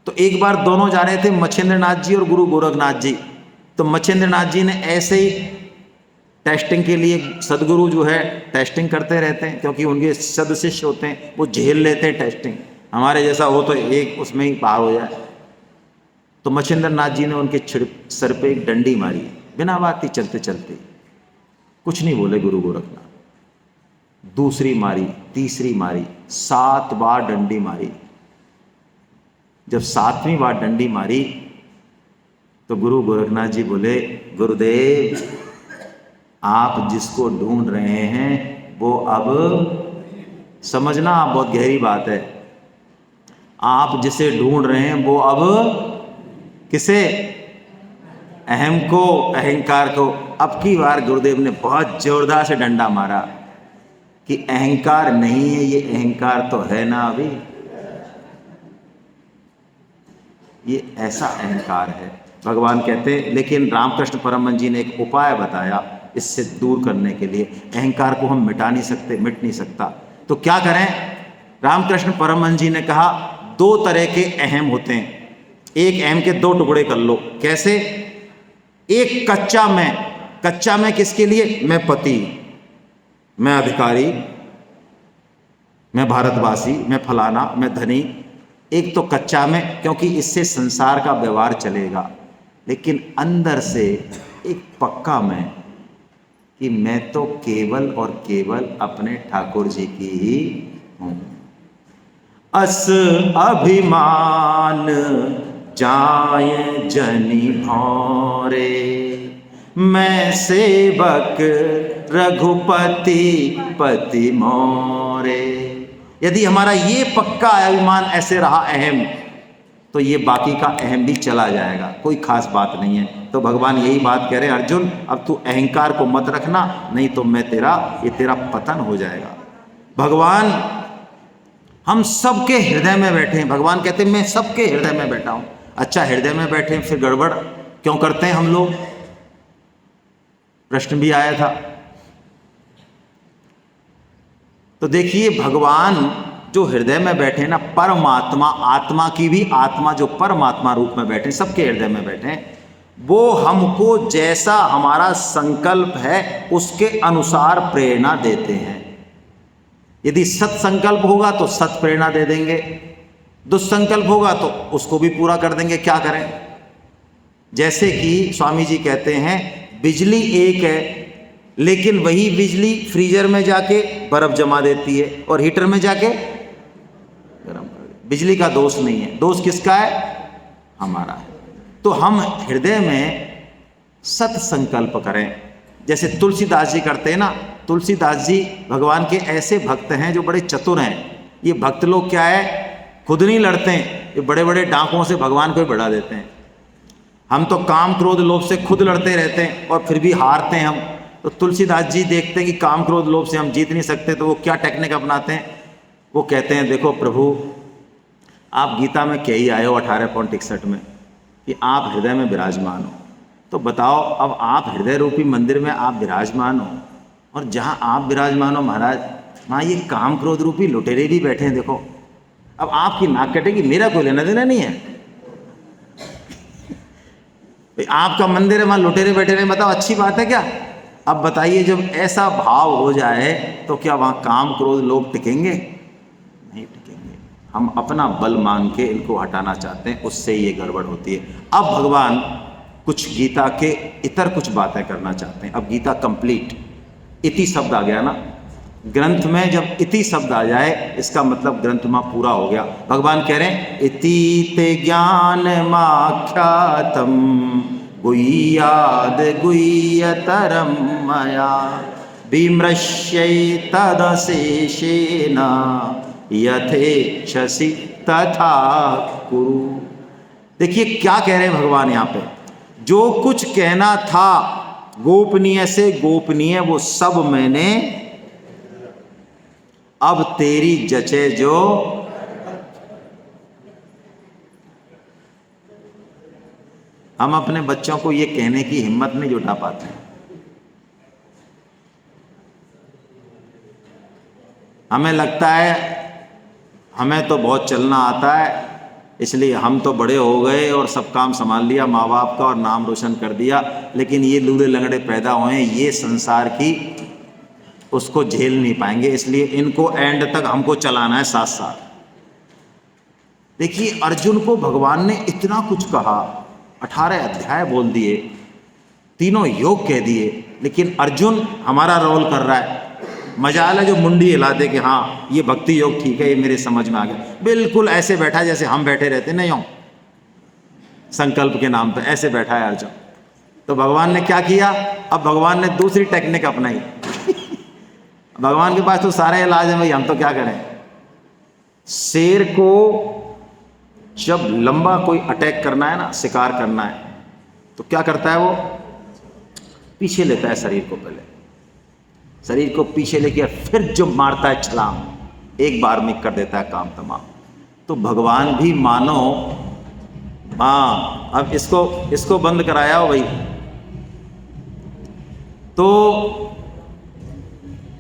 तो एक बार दोनों जा रहे थे, मत्स्येंद्रनाथ जी और गुरु गोरखनाथ जी। तो मत्स्येंद्रनाथ जी ने ऐसे ही टेस्टिंग के लिए, सदगुरु जो है टेस्टिंग करते रहते हैं, क्योंकि उनके सद शिष्य होते हैं, वो झेल लेते हैं टेस्टिंग। हमारे जैसा हो तो एक उसमें ही पार हो जाए। तो मत्स्येंद्रनाथ जी ने उनके सर पे एक डंडी मारी, बिना बात ही, चलते चलते, कुछ नहीं बोले गुरु गोरखनाथ। दूसरी मारी, तीसरी मारी, 7 बार डंडी मारी। जब 7वीं बार डंडी मारी तो गुरु गोरखनाथ जी बोले गुरुदेव आप जिसको ढूंढ रहे हैं वो अब, समझना बहुत गहरी बात है, आप जिसे ढूंढ रहे हैं वो अब किसे? अहम को, अहंकार को। अब की बार गुरुदेव ने बहुत जोरदार से डंडा मारा कि अहंकार नहीं है ये, अहंकार तो है ना अभी, ये ऐसा अहंकार है। भगवान कहते हैं, लेकिन रामकृष्ण परमहंस जी ने एक उपाय बताया इससे दूर करने के लिए। अहंकार को हम मिटा नहीं सकते, मिट नहीं सकता, तो क्या करें? रामकृष्ण परमहंस जी ने कहा 2 तरह के अहम होते हैं, एक अहम के 2 टुकड़े कर लो। कैसे? एक कच्चा मैं किसके लिए? मैं पति, मैं अधिकारी, मैं भारतवासी, मैं फलाना, मैं धनी। एक तो कच्चा में, क्योंकि इससे संसार का व्यवहार चलेगा, लेकिन अंदर से एक पक्का में कि मैं तो केवल और केवल अपने ठाकुर जी की ही हूं। अस अभिमान जाए जनि भौरे, मैं सेवक रघुपति पति मोरे। यदि हमारा ये पक्का अभिमान ऐसे रहा अहम, तो ये बाकी का अहम भी चला जाएगा, कोई खास बात नहीं है। तो भगवान यही बात कह रहे हैं, अर्जुन अब तू अहंकार को मत रखना, नहीं तो मैं तेरा पतन हो जाएगा। भगवान हम सबके हृदय में बैठे हैं। भगवान कहते हैं मैं सबके हृदय में बैठा हूं। अच्छा, हृदय में बैठे फिर गड़बड़ क्यों करते हैं हम लोग? प्रश्न भी आया था। तो देखिए, भगवान जो हृदय में बैठे ना, परमात्मा, आत्मा की भी आत्मा जो परमात्मा रूप में बैठे, सबके हृदय में बैठे, वो हमको जैसा हमारा संकल्प है उसके अनुसार प्रेरणा देते हैं। यदि सत्संकल्प होगा तो सत प्रेरणा दे देंगे, दुष्संकल्प होगा तो उसको भी पूरा कर देंगे। क्या करें? जैसे कि स्वामी जी कहते हैं, बिजली एक है, लेकिन वही बिजली फ्रीजर में जाके बर्फ जमा देती है और हीटर में जाके गर्म कर देती। बिजली का दोष नहीं है, दोष किसका है? हमारा है। तो हम हृदय में सत संकल्प करें, जैसे तुलसीदास जी करते हैं ना। तुलसीदास जी भगवान के ऐसे भक्त हैं जो बड़े चतुर हैं। ये भक्त लोग क्या है, खुद नहीं लड़ते हैं, ये बड़े बड़े डांकों से भगवान को ही बढ़ा देते हैं। हम तो काम क्रोध लोभ से खुद लड़ते रहते हैं और फिर भी हारते हैं हम। तो तुलसीदास जी देखते हैं कि काम क्रोध लोभ से हम जीत नहीं सकते, तो वो क्या टेक्निक अपनाते हैं? वो कहते हैं, देखो प्रभु, आप गीता में कह ही आए हो 18.61 में कि आप हृदय में विराजमान हो। तो बताओ, अब आप हृदय रूपी मंदिर में आप विराजमान हो, और जहाँ आप विराजमान हो महाराज, वहाँ ये काम क्रोध रूपी लुटेरे भी बैठे हैं। देखो, अब आपकी नाक कटेगी, मेरा कोई लेना देना नहीं है। आपका मंदिर है, वहाँ लुटेरे बैठे रहे, बताओ अच्छी बात है क्या? अब बताइए, जब ऐसा भाव हो जाए तो क्या वहाँ काम क्रोध लोग टिकेंगे? नहीं टिकेंगे। हम अपना बल मान के इनको हटाना चाहते हैं, उससे ये गड़बड़ होती है। अब भगवान कुछ गीता के इतर कुछ बातें करना चाहते हैं। अब गीता कंप्लीट, इति शब्द आ गया ना ग्रंथ में। जब इति शब्द आ जाए, इसका मतलब ग्रंथ में पूरा हो गया। भगवान कह रहे हैं, इति ते ज्ञान माख्यातम गुह्याद गुह्यतरम मया विमृश्यै तदशेषेण यथेच्छसि तथा कुरु। देखिए क्या कह रहे हैं भगवान यहाँ पे, जो कुछ कहना था गोपनीय से गोपनीय, वो सब मैंने अब तेरी जचे जो। हम अपने बच्चों को ये कहने की हिम्मत नहीं जुटा पाते। हमें लगता है हमें तो बहुत चलना आता है, इसलिए हम तो बड़े हो गए और सब काम संभाल लिया माँ बाप का और नाम रोशन कर दिया। लेकिन ये लूले लंगड़े पैदा हुए हैं, ये संसार की उसको झेल नहीं पाएंगे, इसलिए इनको एंड तक हमको चलाना है साथ साथ। देखिए, अर्जुन को भगवान ने इतना कुछ कहा, 18 अध्याय बोल दिए, तीनों योग कह दिए, लेकिन अर्जुन हमारा रोल कर रहा है। मजाल है जो मुंडी हिला दे कि हाँ ये भक्ति योग ठीक है, ये मेरे समझ में आ गया। बिल्कुल ऐसे बैठा जैसे हम बैठे रहते, नहीं हो संकल्प के नाम पे ऐसे बैठा है अर्जुन। तो भगवान ने क्या किया? अब भगवान ने दूसरी टेक्निक अपनाई। भगवान के पास तो सारे इलाज है भाई, हम तो क्या करें। शेर को जब लंबा कोई अटैक करना है ना, शिकार करना है, तो क्या करता है? वो पीछे लेता है शरीर को, पहले शरीर को पीछे लेके फिर जो मारता है छलांग, एक बार में कर देता है काम तमाम। तो भगवान भी मानो, हाँ अब इसको बंद कराया हो भाई। तो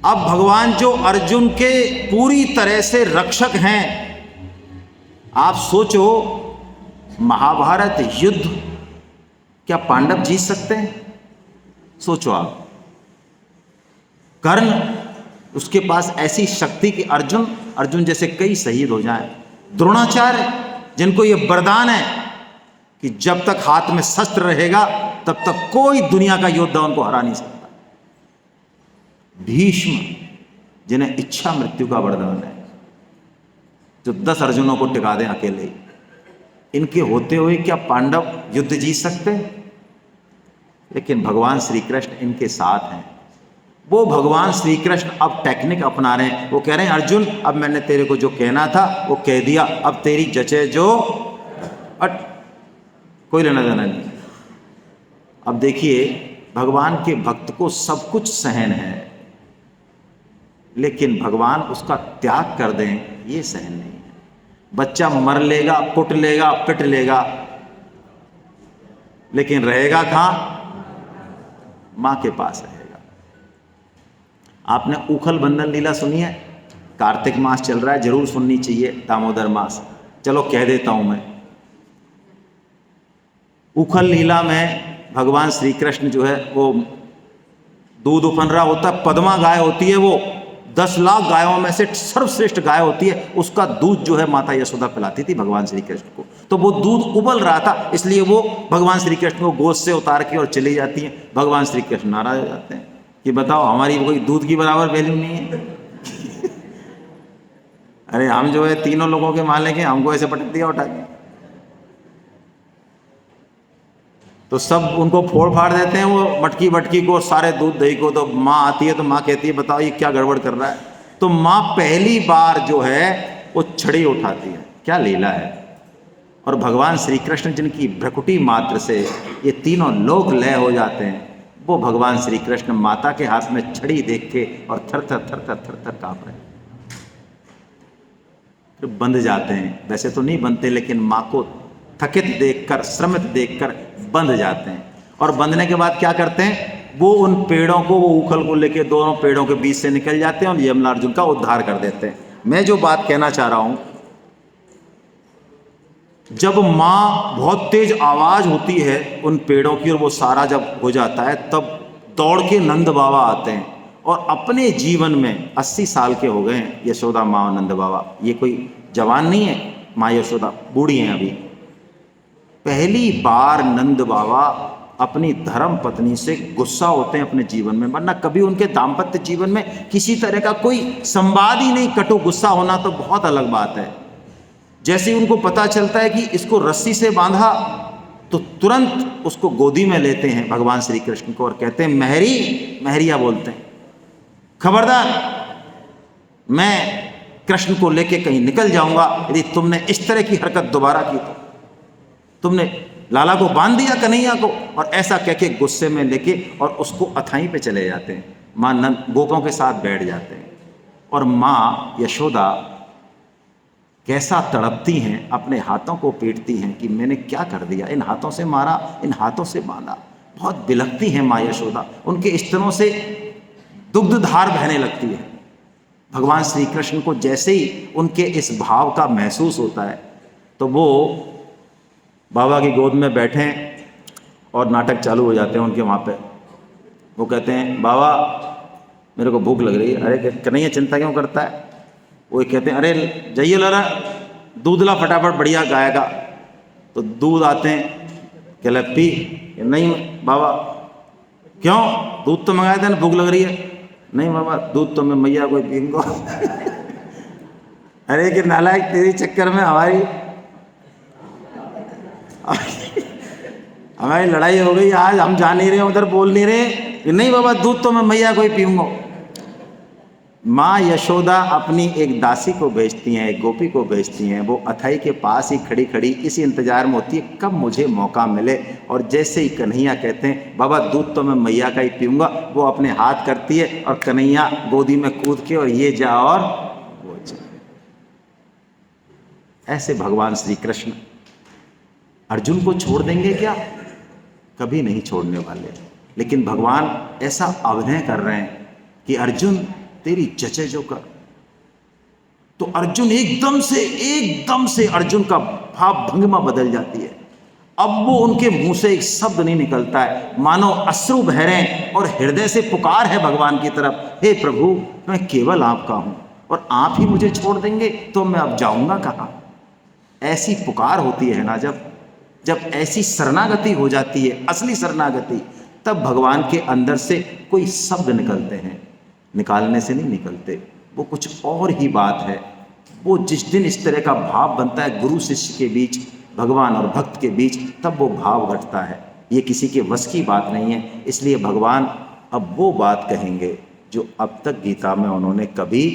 अब भगवान जो अर्जुन के पूरी तरह से रक्षक हैं, आप सोचो महाभारत युद्ध क्या पांडव जीत सकते हैं? सोचो आप। कर्ण उसके पास ऐसी शक्ति कि अर्जुन जैसे कई शहीद हो जाएं। द्रोणाचार्य जिनको ये वरदान है कि जब तक हाथ में शस्त्र रहेगा तब तक कोई दुनिया का योद्धा उनको हरा नहीं सकता। भीष्म जिन्हें इच्छा मृत्यु का वरदान है, जो 10 अर्जुनों को टिका दें अकेले। इनके होते हुए क्या पांडव युद्ध जीत सकते? लेकिन भगवान श्री कृष्ण इनके साथ हैं। वो भगवान श्री कृष्ण अब टेक्निक अपना रहे हैं। वो कह रहे हैं अर्जुन, अब मैंने तेरे को जो कहना था वो कह दिया, अब तेरी जचे जो कोई लेना देना नहीं। अब देखिए, भगवान के भक्त को सब कुछ सहन है, लेकिन भगवान उसका त्याग कर दें ये सहन नहीं है। बच्चा मर लेगा, कुट लेगा, पिट लेगा, लेकिन रहेगा कहां? मां के पास रहेगा। आपने उखल बंधन लीला सुनी है? कार्तिक मास चल रहा है, जरूर सुननी चाहिए, दामोदर मास। चलो कह देता हूं मैं। उखल लीला में भगवान श्री कृष्ण जो है वो दूध उफन रहा होता है। पद्मा गाय होती है, वो 10 लाख गायों में से सर्वश्रेष्ठ गाय होती है, उसका दूध जो है माता यशोदा पिलाती थी भगवान श्री कृष्ण को। तो वो दूध उबल रहा था, इसलिए वो भगवान श्री कृष्ण को गोद से उतार के और चली जाती हैं। भगवान श्री कृष्ण नाराज हो जाते हैं कि बताओ, हमारी कोई दूध की बराबर वैल्यू नहीं है। अरे हम जो है तीनों लोगों के मालिक हैं, हमको ऐसे पटक दिया उठा के। तो सब उनको फोड़ फाड़ देते हैं, वो मटकी बटकी को, सारे दूध दही को। तो माँ आती है तो माँ कहती है बताओ ये क्या गड़बड़ कर रहा है। तो माँ पहली बार जो है वो छड़ी उठाती है। क्या लीला है। और भगवान श्री कृष्ण जिनकी भ्रकुटी मात्र से ये तीनों लोक लय हो जाते हैं, वो भगवान श्री कृष्ण माता के हाथ में छड़ी देख के और थर थर थर थर थर थर कांप रहे हैं। फिर बंध जाते हैं। वैसे तो नहीं बनते, लेकिन माँ को थकित देखकर, श्रमित देखकर बंध जाते हैं। और बंधने के बाद क्या करते हैं, वो उन पेड़ों को, वो उखल को लेके दोनों पेड़ों के बीच से निकल जाते हैं और यमला अर्जुन का उद्धार कर देते हैं। मैं जो बात कहना चाह रहा हूं, जब माँ बहुत तेज आवाज होती है उन पेड़ों की और वो सारा जब हो जाता है, तब दौड़ के नंद बाबा आते हैं और अपने जीवन में 80 साल के हो गए हैं यशोदा माँ और नंद बाबा। ये कोई जवान नहीं है, माँ यशोदा बूढ़ी हैं अभी। पहली बार नंद बाबा अपनी धर्म पत्नी से गुस्सा होते हैं अपने जीवन में, वरना कभी उनके दाम्पत्य जीवन में किसी तरह का कोई संवाद ही नहीं। कटु गुस्सा होना तो बहुत अलग बात है। जैसे ही उनको पता चलता है कि इसको रस्सी से बांधा, तो तुरंत उसको गोदी में लेते हैं भगवान श्री कृष्ण को और कहते हैं महरी, महरिया बोलते हैं, खबरदार, मैं कृष्ण को लेके कहीं निकल जाऊंगा यदि तुमने इस तरह की हरकत दोबारा की तो। तुमने लाला को बांध दिया, कन्हैया को। और ऐसा कह के गुस्से में लेके और उसको अथाई पे चले जाते हैं। माँ नंद गोपों के साथ बैठ जाते हैं और माँ यशोदा कैसा तड़पती हैं, अपने हाथों को पीटती हैं कि मैंने क्या कर दिया, इन हाथों से मारा, इन हाथों से बांधा। बहुत बिलखती हैं माँ यशोदा। उनके स्तनों से दुग्धधार बहने लगती है। भगवान श्री कृष्ण को जैसे ही उनके इस भाव का महसूस होता है, तो वो बाबा की गोद में बैठे और नाटक चालू हो जाते हैं उनके वहाँ पे। वो कहते हैं बाबा मेरे को भूख लग रही है। अरे कन्हैया चिंता क्यों करता है। वो कहते हैं अरे जाइए लाला, दूध ला फटाफट बढ़िया गाय का। तो दूध आते हैं, कहला पी। नहीं बाबा, क्यों, दूध तो मंगाया था ना, भूख लग रही है। नहीं बाबा, दूध तो मैं मैया कोई पीऊँगा। अरे कि नालायक, तेरी चक्कर में हमारी लड़ाई हो गई आज, हम जा नहीं रहे उधर, बोल नहीं रहे। नहीं बाबा, दूध तो मैं मैया को ही पीऊँगा। माँ यशोदा अपनी एक दासी को भेजती हैं, एक गोपी को भेजती हैं। वो अथाई के पास ही खड़ी खड़ी इसी इंतजार में होती है कब मुझे मौका मिले। और जैसे ही कन्हैया कहते हैं बाबा दूध तो मैं मैया का ही पीऊँगा, वो अपने हाथ करती है और कन्हैया गोदी में कूद के और ये जा और वो जा। ऐसे भगवान श्री कृष्ण अर्जुन को छोड़ देंगे क्या? कभी नहीं छोड़ने वाले। लेकिन भगवान ऐसा अभिनय कर रहे हैं कि अर्जुन तेरी जचे जो कर। तो अर्जुन एकदम से अर्जुन का भाव भंगिमा बदल जाती है। अब वो उनके मुंह से एक शब्द नहीं निकलता है, मानो अश्रु बह रहे हैं और हृदय से पुकार है भगवान की तरफ, हे प्रभु मैं केवल आपका हूं और आप ही मुझे छोड़ देंगे तो मैं अब जाऊंगा कहाँ। ऐसी पुकार होती है ना, जब ऐसी शरणागति हो जाती है, असली शरणागति, तब भगवान के अंदर से कोई शब्द निकलते हैं, निकालने से नहीं निकलते, वो कुछ और ही बात है। वो जिस दिन इस तरह का भाव बनता है गुरु शिष्य के बीच, भगवान और भक्त के बीच, तब वो भाव घटता है। ये किसी के वश की बात नहीं है। इसलिए भगवान अब वो बात कहेंगे जो अब तक गीता में उन्होंने कभी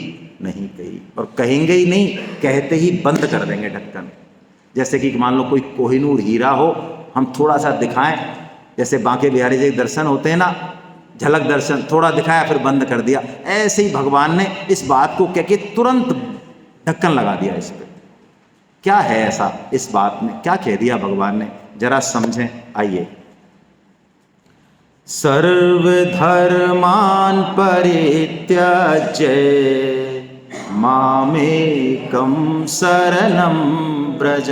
नहीं कही, और कहेंगे ही नहीं, कहते ही बंद कर देंगे ढक्कन। जैसे कि मान लो कोई कोहिनूर हीरा हो, हम थोड़ा सा दिखाएं, जैसे बांके बिहारी जी के दर्शन होते हैं ना, झलक दर्शन, थोड़ा दिखाया फिर बंद कर दिया, ऐसे ही भगवान ने इस बात को कह के तुरंत ढक्कन लगा दिया इस पे। क्या है ऐसा इस बात में, क्या कह दिया भगवान ने, जरा समझें। आइए, सर्वधर्मान परित्यज्य मामेकं शरणं व्रज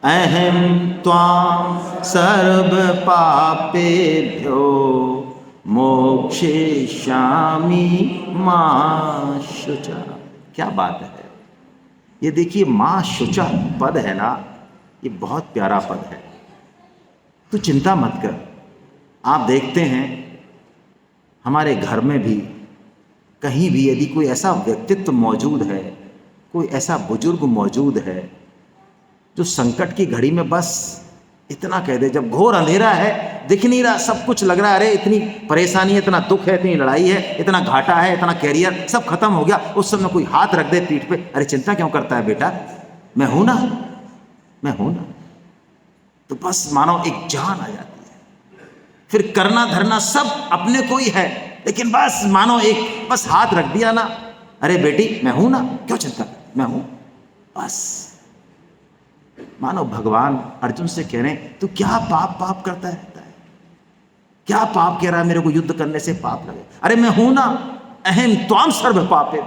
अहं त्वां सर्वपापेभ्यो मोक्षयिष्यामि मा शुचा। क्या बात है ये, देखिए माँ शुचा पद है ना, ये बहुत प्यारा पद है। तू चिंता मत कर। आप देखते हैं हमारे घर में भी कहीं भी यदि कोई ऐसा व्यक्तित्व मौजूद है, कोई ऐसा बुजुर्ग मौजूद है जो संकट की घड़ी में बस इतना कह दे, जब घोर अंधेरा है, दिख नहीं रहा, सब कुछ लग रहा है, अरे इतनी परेशानी है, इतना दुख है, इतनी लड़ाई है, इतना घाटा है, इतना कैरियर सब खत्म हो गया, उस समय कोई हाथ रख दे पीठ पे, अरे चिंता क्यों करता है बेटा, मैं हूं ना, मैं हूं ना, तो बस मानो एक जान आ जाती है। फिर करना धरना सब अपने को ही है, लेकिन बस मानो एक बस हाथ रख दिया ना, अरे बेटी मैं हूं ना, क्यों चिंता, मैं हूं, बस। मानो भगवान अर्जुन से कह रहे हैं, तू क्या पाप पाप करता रहता है, क्या पाप कह रहा है, मेरे को युद्ध करने से पाप लगे, अरे मैं हूं ना, अहम त्वाम सर्व पापे,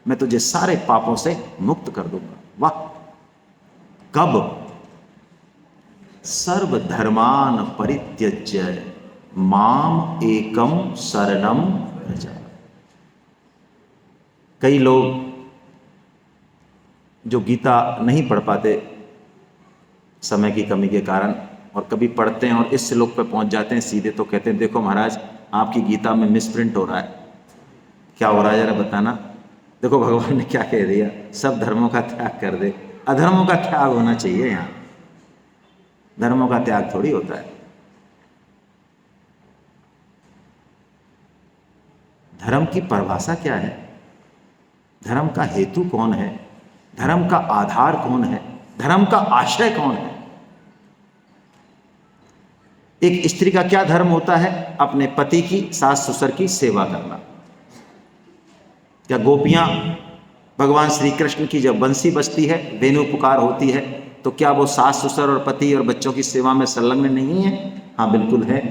मैं तुझे सारे पापों से मुक्त कर दूंगा। वाह, कब, सर्व धर्मान परित्यज्य माम एकम शरणम व्रज। कई लोग जो गीता नहीं पढ़ पाते समय की कमी के कारण, और कभी पढ़ते हैं और इस श्लोक पे पहुंच जाते हैं सीधे, तो कहते हैं देखो महाराज आपकी गीता में मिसप्रिंट हो रहा है। क्या हो रहा है जरा बताना। देखो भगवान ने क्या कह दिया, सब धर्मों का त्याग कर दे। अधर्मों का त्याग होना चाहिए, यहाँ धर्मों का त्याग थोड़ी होता है। धर्म की परिभाषा क्या है, धर्म का हेतु कौन है, धर्म का आधार कौन है, धर्म का आश्रय कौन है। एक स्त्री का क्या धर्म होता है, अपने पति की, सास ससुर की सेवा करना। क्या गोपियां भगवान श्री कृष्ण की जब बंसी बजती है, वेणु पुकार होती है, तो क्या वो सास ससुर और पति और बच्चों की सेवा में संलग्न नहीं है? हाँ बिल्कुल है।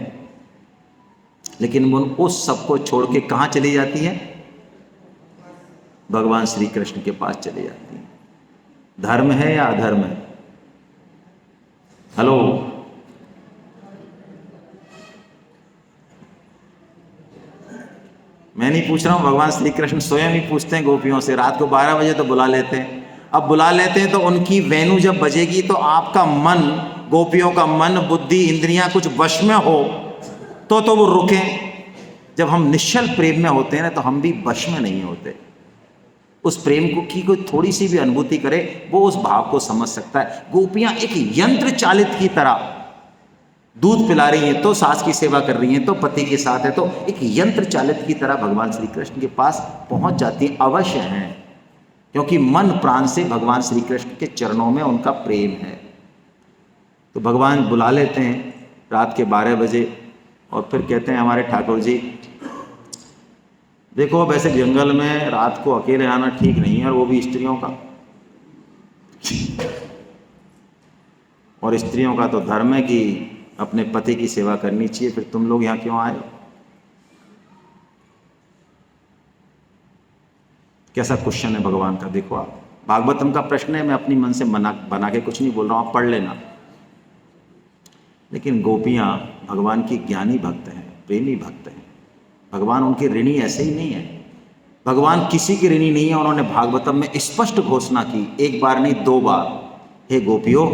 लेकिन वो उस सबको छोड़ के कहाँ चली जाती है? भगवान श्री कृष्ण के पास चली जाती है। धर्म है या अधर्म है? हेलो, मैं नहीं पूछ रहा हूं, भगवान श्री कृष्ण स्वयं ही पूछते हैं गोपियों से। रात को 12 बजे तो बुला लेते हैं। अब बुला लेते हैं तो उनकी वेणु जब बजेगी तो आपका मन, गोपियों का मन, बुद्धि, इंद्रियां कुछ वश में हो तो वो रुकें। जब हम निश्चल प्रेम में होते हैं ना, तो हम भी वश में नहीं होते। उस प्रेम को की कोई थोड़ी सी भी अनुभूति करे, वो उस भाव को समझ सकता है। गोपियां एक यंत्र चालित की तरह दूध पिला रही हैं, तो सास की सेवा कर रही हैं, तो पति के साथ है, तो एक यंत्र चालित की तरह भगवान श्री कृष्ण के पास पहुंच जाती है। अवश्य हैं, क्योंकि मन प्राण से भगवान श्री कृष्ण के चरणों में उनका प्रेम है। तो भगवान बुला लेते हैं रात के 12 बजे और फिर कहते हैं हमारे ठाकुर जी, देखो वैसे जंगल में रात को अकेले आना ठीक नहीं है, और वो भी स्त्रियों का, और स्त्रियों का तो धर्म है कि अपने पति की सेवा करनी चाहिए, फिर तुम लोग यहाँ क्यों आए? कैसा क्वेश्चन है भगवान का। देखो आप, भागवतम का प्रश्न है, मैं अपनी मन से बना के कुछ नहीं बोल रहा हूँ, आप पढ़ लेना। लेकिन गोपियाँ भगवान की ज्ञानी भक्त हैं, प्रेमी भक्त हैं। भगवान उनके ऋणी ऐसे ही नहीं है, भगवान किसी के ऋणी नहीं है। उन्होंने भागवतम में स्पष्ट घोषणा की, एक बार नहीं 2 बार, हे गोपियों,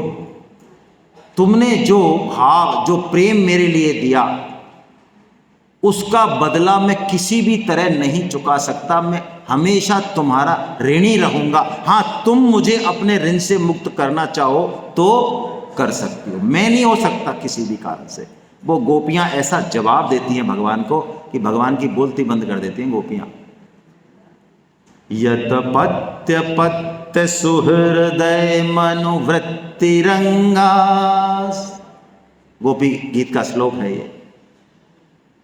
तुमने जो भाव, जो प्रेम मेरे लिए दिया, उसका बदला मैं किसी भी तरह नहीं चुका सकता। मैं हमेशा तुम्हारा ऋणी रहूंगा। हाँ, तुम मुझे अपने ऋण से मुक्त करना चाहो तो कर सकती हो, मैं नहीं हो सकता किसी भी कारण से। वो गोपियां ऐसा जवाब देती हैं भगवान को कि भगवान की बोलती बंद कर देती हैं गोपियां। यत पत्य पत्य सुहृदय मनुवृत्तिरंगा, गोपी गीत का श्लोक है ये।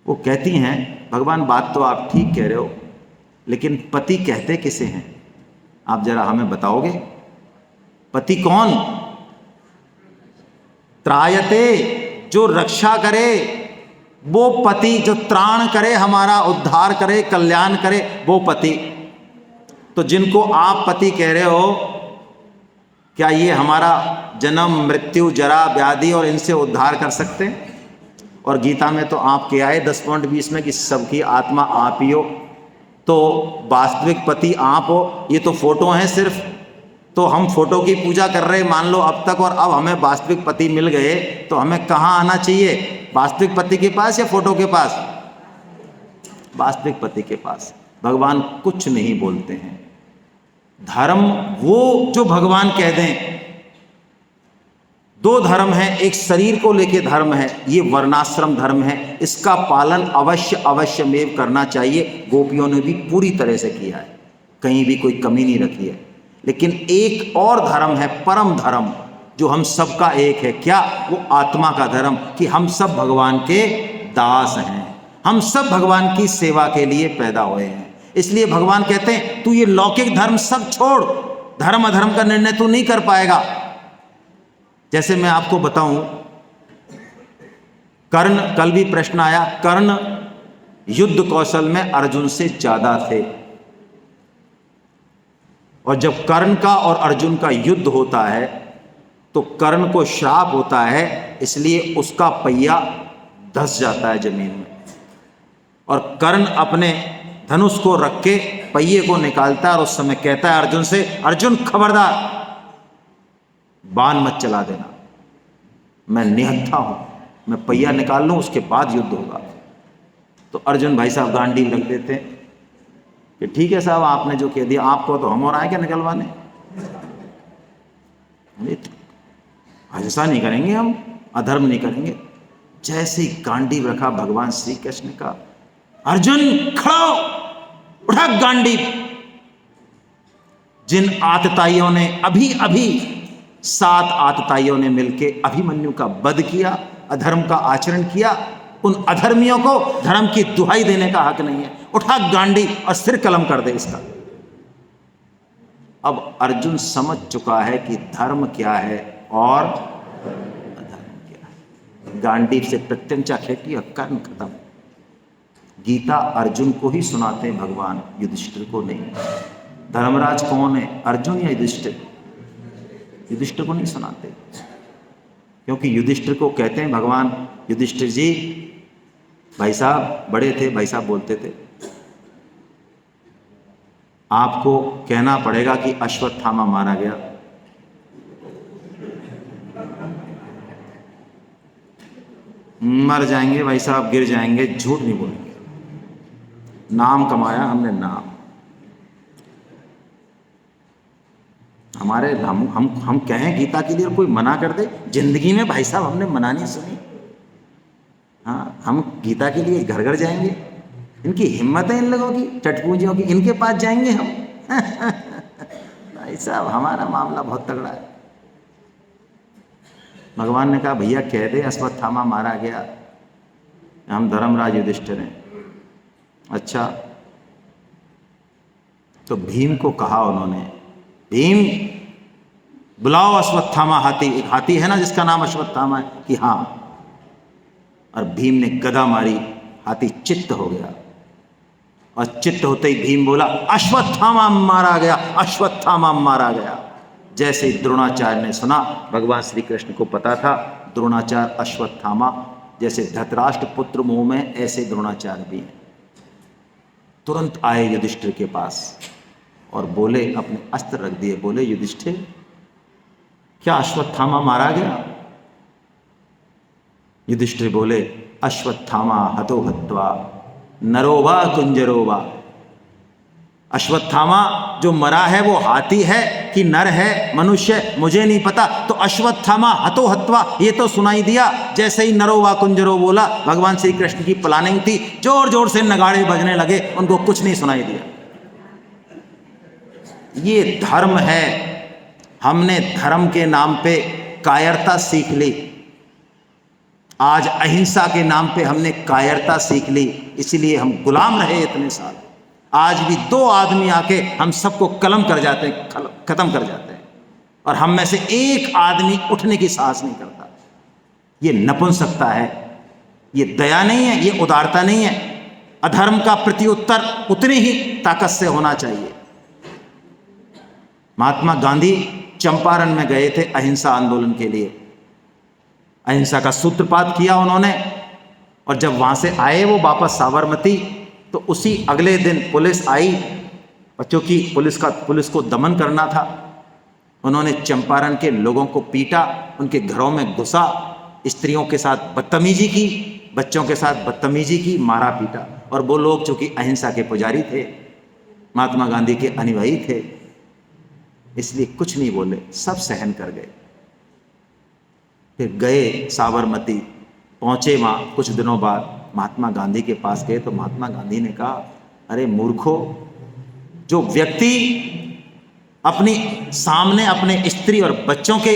वो कहती हैं, भगवान बात तो आप ठीक कह रहे हो, लेकिन पति कहते किसे हैं? आप जरा हमें बताओगे, पति कौन? त्रायते, जो रक्षा करे, वो पति, जो त्राण करे, हमारा उद्धार करे, कल्याण करे, वो पति। तो जिनको आप पति कह रहे हो, क्या ये हमारा जन्म, मृत्यु, जरा, व्याधि और इनसे उद्धार कर सकते हैं? और गीता में तो आप क्या आए 10.20 में कि सबकी आत्मा आप ही हो, तो वास्तविक पति आप हो। ये तो फोटो हैं सिर्फ, तो हम फोटो की पूजा कर रहे मान लो अब तक, और अब हमें वास्तविक पति मिल गए तो हमें कहाँ आना चाहिए? वास्तविक पति के पास या फोटो के पास? वास्तविक पति के पास। भगवान कुछ नहीं बोलते हैं। धर्म वो जो भगवान कह दें। 2 धर्म है, एक शरीर को लेके धर्म है, ये वर्णाश्रम धर्म है, इसका पालन अवश्य में करना चाहिए। गोपियों ने भी पूरी तरह से किया है, कहीं भी कोई कमी नहीं रखी है। लेकिन एक और धर्म है, परम धर्म, जो हम सबका एक है। क्या? वो आत्मा का धर्म, कि हम सब भगवान के दास हैं, हम सब भगवान की सेवा के लिए पैदा हुए हैं। इसलिए भगवान कहते हैं, तू ये लौकिक धर्म सब छोड़, धर्म अधर्म का निर्णय तू नहीं कर पाएगा। जैसे मैं आपको बताऊं, कर्ण, कल भी प्रश्न आया, कर्ण युद्ध कौशल में अर्जुन से ज्यादा थे, और जब कर्ण का और अर्जुन का युद्ध होता है तो कर्ण को श्राप होता है, इसलिए उसका पहिया धंस जाता है जमीन में, और कर्ण अपने धनुष को रख के पहिए को निकालता है और उस समय कहता है अर्जुन से, अर्जुन खबरदार, बाण मत चला देना, मैं निहत्था हूं, मैं पहिया निकाल लूं उसके बाद युद्ध होगा। तो अर्जुन भाई साहब गांडी रख देते कि ठीक है साहब, आपने जो कह दिया, आपको तो हम और आए क्या निकलवाने, ऐसा नहीं करेंगे, हम अधर्म नहीं करेंगे। जैसे ही गांडीव रखा भगवान श्री कृष्ण का, अर्जुन खड़ा, उठा गांडीव। जिन आतताइयों ने अभी 7 आतताइयों ने मिलकर अभिमन्यु का वध किया, अधर्म का आचरण किया, उन अधर्मियों को धर्म की दुहाई देने का हक नहीं है। उठा गांडी और सिर कलम कर दे इसका। अब अर्जुन समझ चुका है कि धर्म क्या है और अधर्म क्या है। गांडी से प्रत्यंचा खेती और कर्म खत्म। गीता अर्जुन को ही सुनाते हैं भगवान, युधिष्ठिर को नहीं। धर्मराज कौन है, अर्जुन या युधिष्ठिर? युधिष्ठिर को नहीं सुनाते, क्योंकि युधिष्ठिर को कहते हैं भगवान, युधिष्ठिर जी भाई साहब बड़े थे, भाई साहब बोलते थे, आपको कहना पड़ेगा कि अश्वत्थामा मारा गया। मर जाएंगे भाई साहब, गिर जाएंगे, झूठ नहीं बोलेंगे, नाम कमाया हमने, नाम हमारे, हम कहें गीता के लिए और कोई मना कर दे, जिंदगी में भाई साहब हमने मना नहीं सुनी। हाँ, हम गीता के लिए घर घर जाएंगे, इनकी हिम्मत है इन लोगों की, चटपूंजियों की, इनके पास जाएंगे हम। भाई साहब हमारा मामला बहुत तगड़ा है। भगवान ने कहा भैया कह दे अश्वत्थामा मारा गया, हम धर्मराज युधिष्ठिर हैं। अच्छा, तो भीम को कहा उन्होंने, भीम बुलाओ अश्वत्थामा हाथी, एक हाथी है ना जिसका नाम अश्वत्थामा है, कि हाँ। और भीम ने गदा मारी, हाथी चित्त हो गया, और चित्त होते ही भीम बोला अश्वत्थामा मारा गया, अश्वत्थामा मारा गया। जैसे ही द्रोणाचार्य ने सुना, भगवान श्री कृष्ण को पता था द्रोणाचार्य अश्वत्थामा, जैसे धृतराष्ट्र पुत्र मुंह में ऐसे द्रोणाचार्य भी हैं। तुरंत आए युधिष्ठिर के पास और बोले, अपने अस्त्र रख दिए, बोले युधिष्ठिर क्या अश्वत्थामा मारा गया? युधिष्ठिर बोले अश्वत्थामा हतो हत्वा नरोवा कुंजरोवा। अश्वत्थामा जो मरा है वो हाथी है कि नर है, मनुष्य, मुझे नहीं पता, तो अश्वत्थामा हतो हत्वा ये तो सुनाई दिया। जैसे ही नरोवा कुंजरो बोला, भगवान श्री कृष्ण की प्लानिंग थी, जोर जोर से नगाड़े बजने लगे, उनको कुछ नहीं सुनाई दिया। ये धर्म है। हमने धर्म के नाम पे कायरता सीख ली। आज अहिंसा के नाम पे हमने कायरता सीख ली, इसीलिए हम गुलाम रहे इतने साल। आज भी दो आदमी आके हम सबको कलम कर जाते हैं, खत्म कर जाते हैं, और हम में से एक आदमी उठने की साहस नहीं करता। ये नपुंसकता है, ये दया नहीं है, ये उदारता नहीं है। अधर्म का प्रत्युत्तर उतनी ही ताकत से होना चाहिए। महात्मा गांधी चंपारण में गए थे अहिंसा आंदोलन के लिए, अहिंसा का सूत्रपात किया उन्होंने, और जब वहां से आए वो वापस साबरमती, तो उसी अगले दिन पुलिस आई, और क्योंकि पुलिस को दमन करना था, उन्होंने चंपारण के लोगों को पीटा, उनके घरों में घुसा, स्त्रियों के साथ बदतमीजी की, बच्चों के साथ बदतमीजी की, मारा पीटा। और वो लोग चूंकि अहिंसा के पुजारी थे, महात्मा गांधी के अनुयायी थे, इसलिए कुछ नहीं बोले, सब सहन कर गए। फिर गए साबरमती, पहुंचे वहाँ, कुछ दिनों बाद महात्मा गांधी के पास गए, तो महात्मा गांधी ने कहा, अरे मूर्खो, जो व्यक्ति अपनी सामने अपने स्त्री और बच्चों के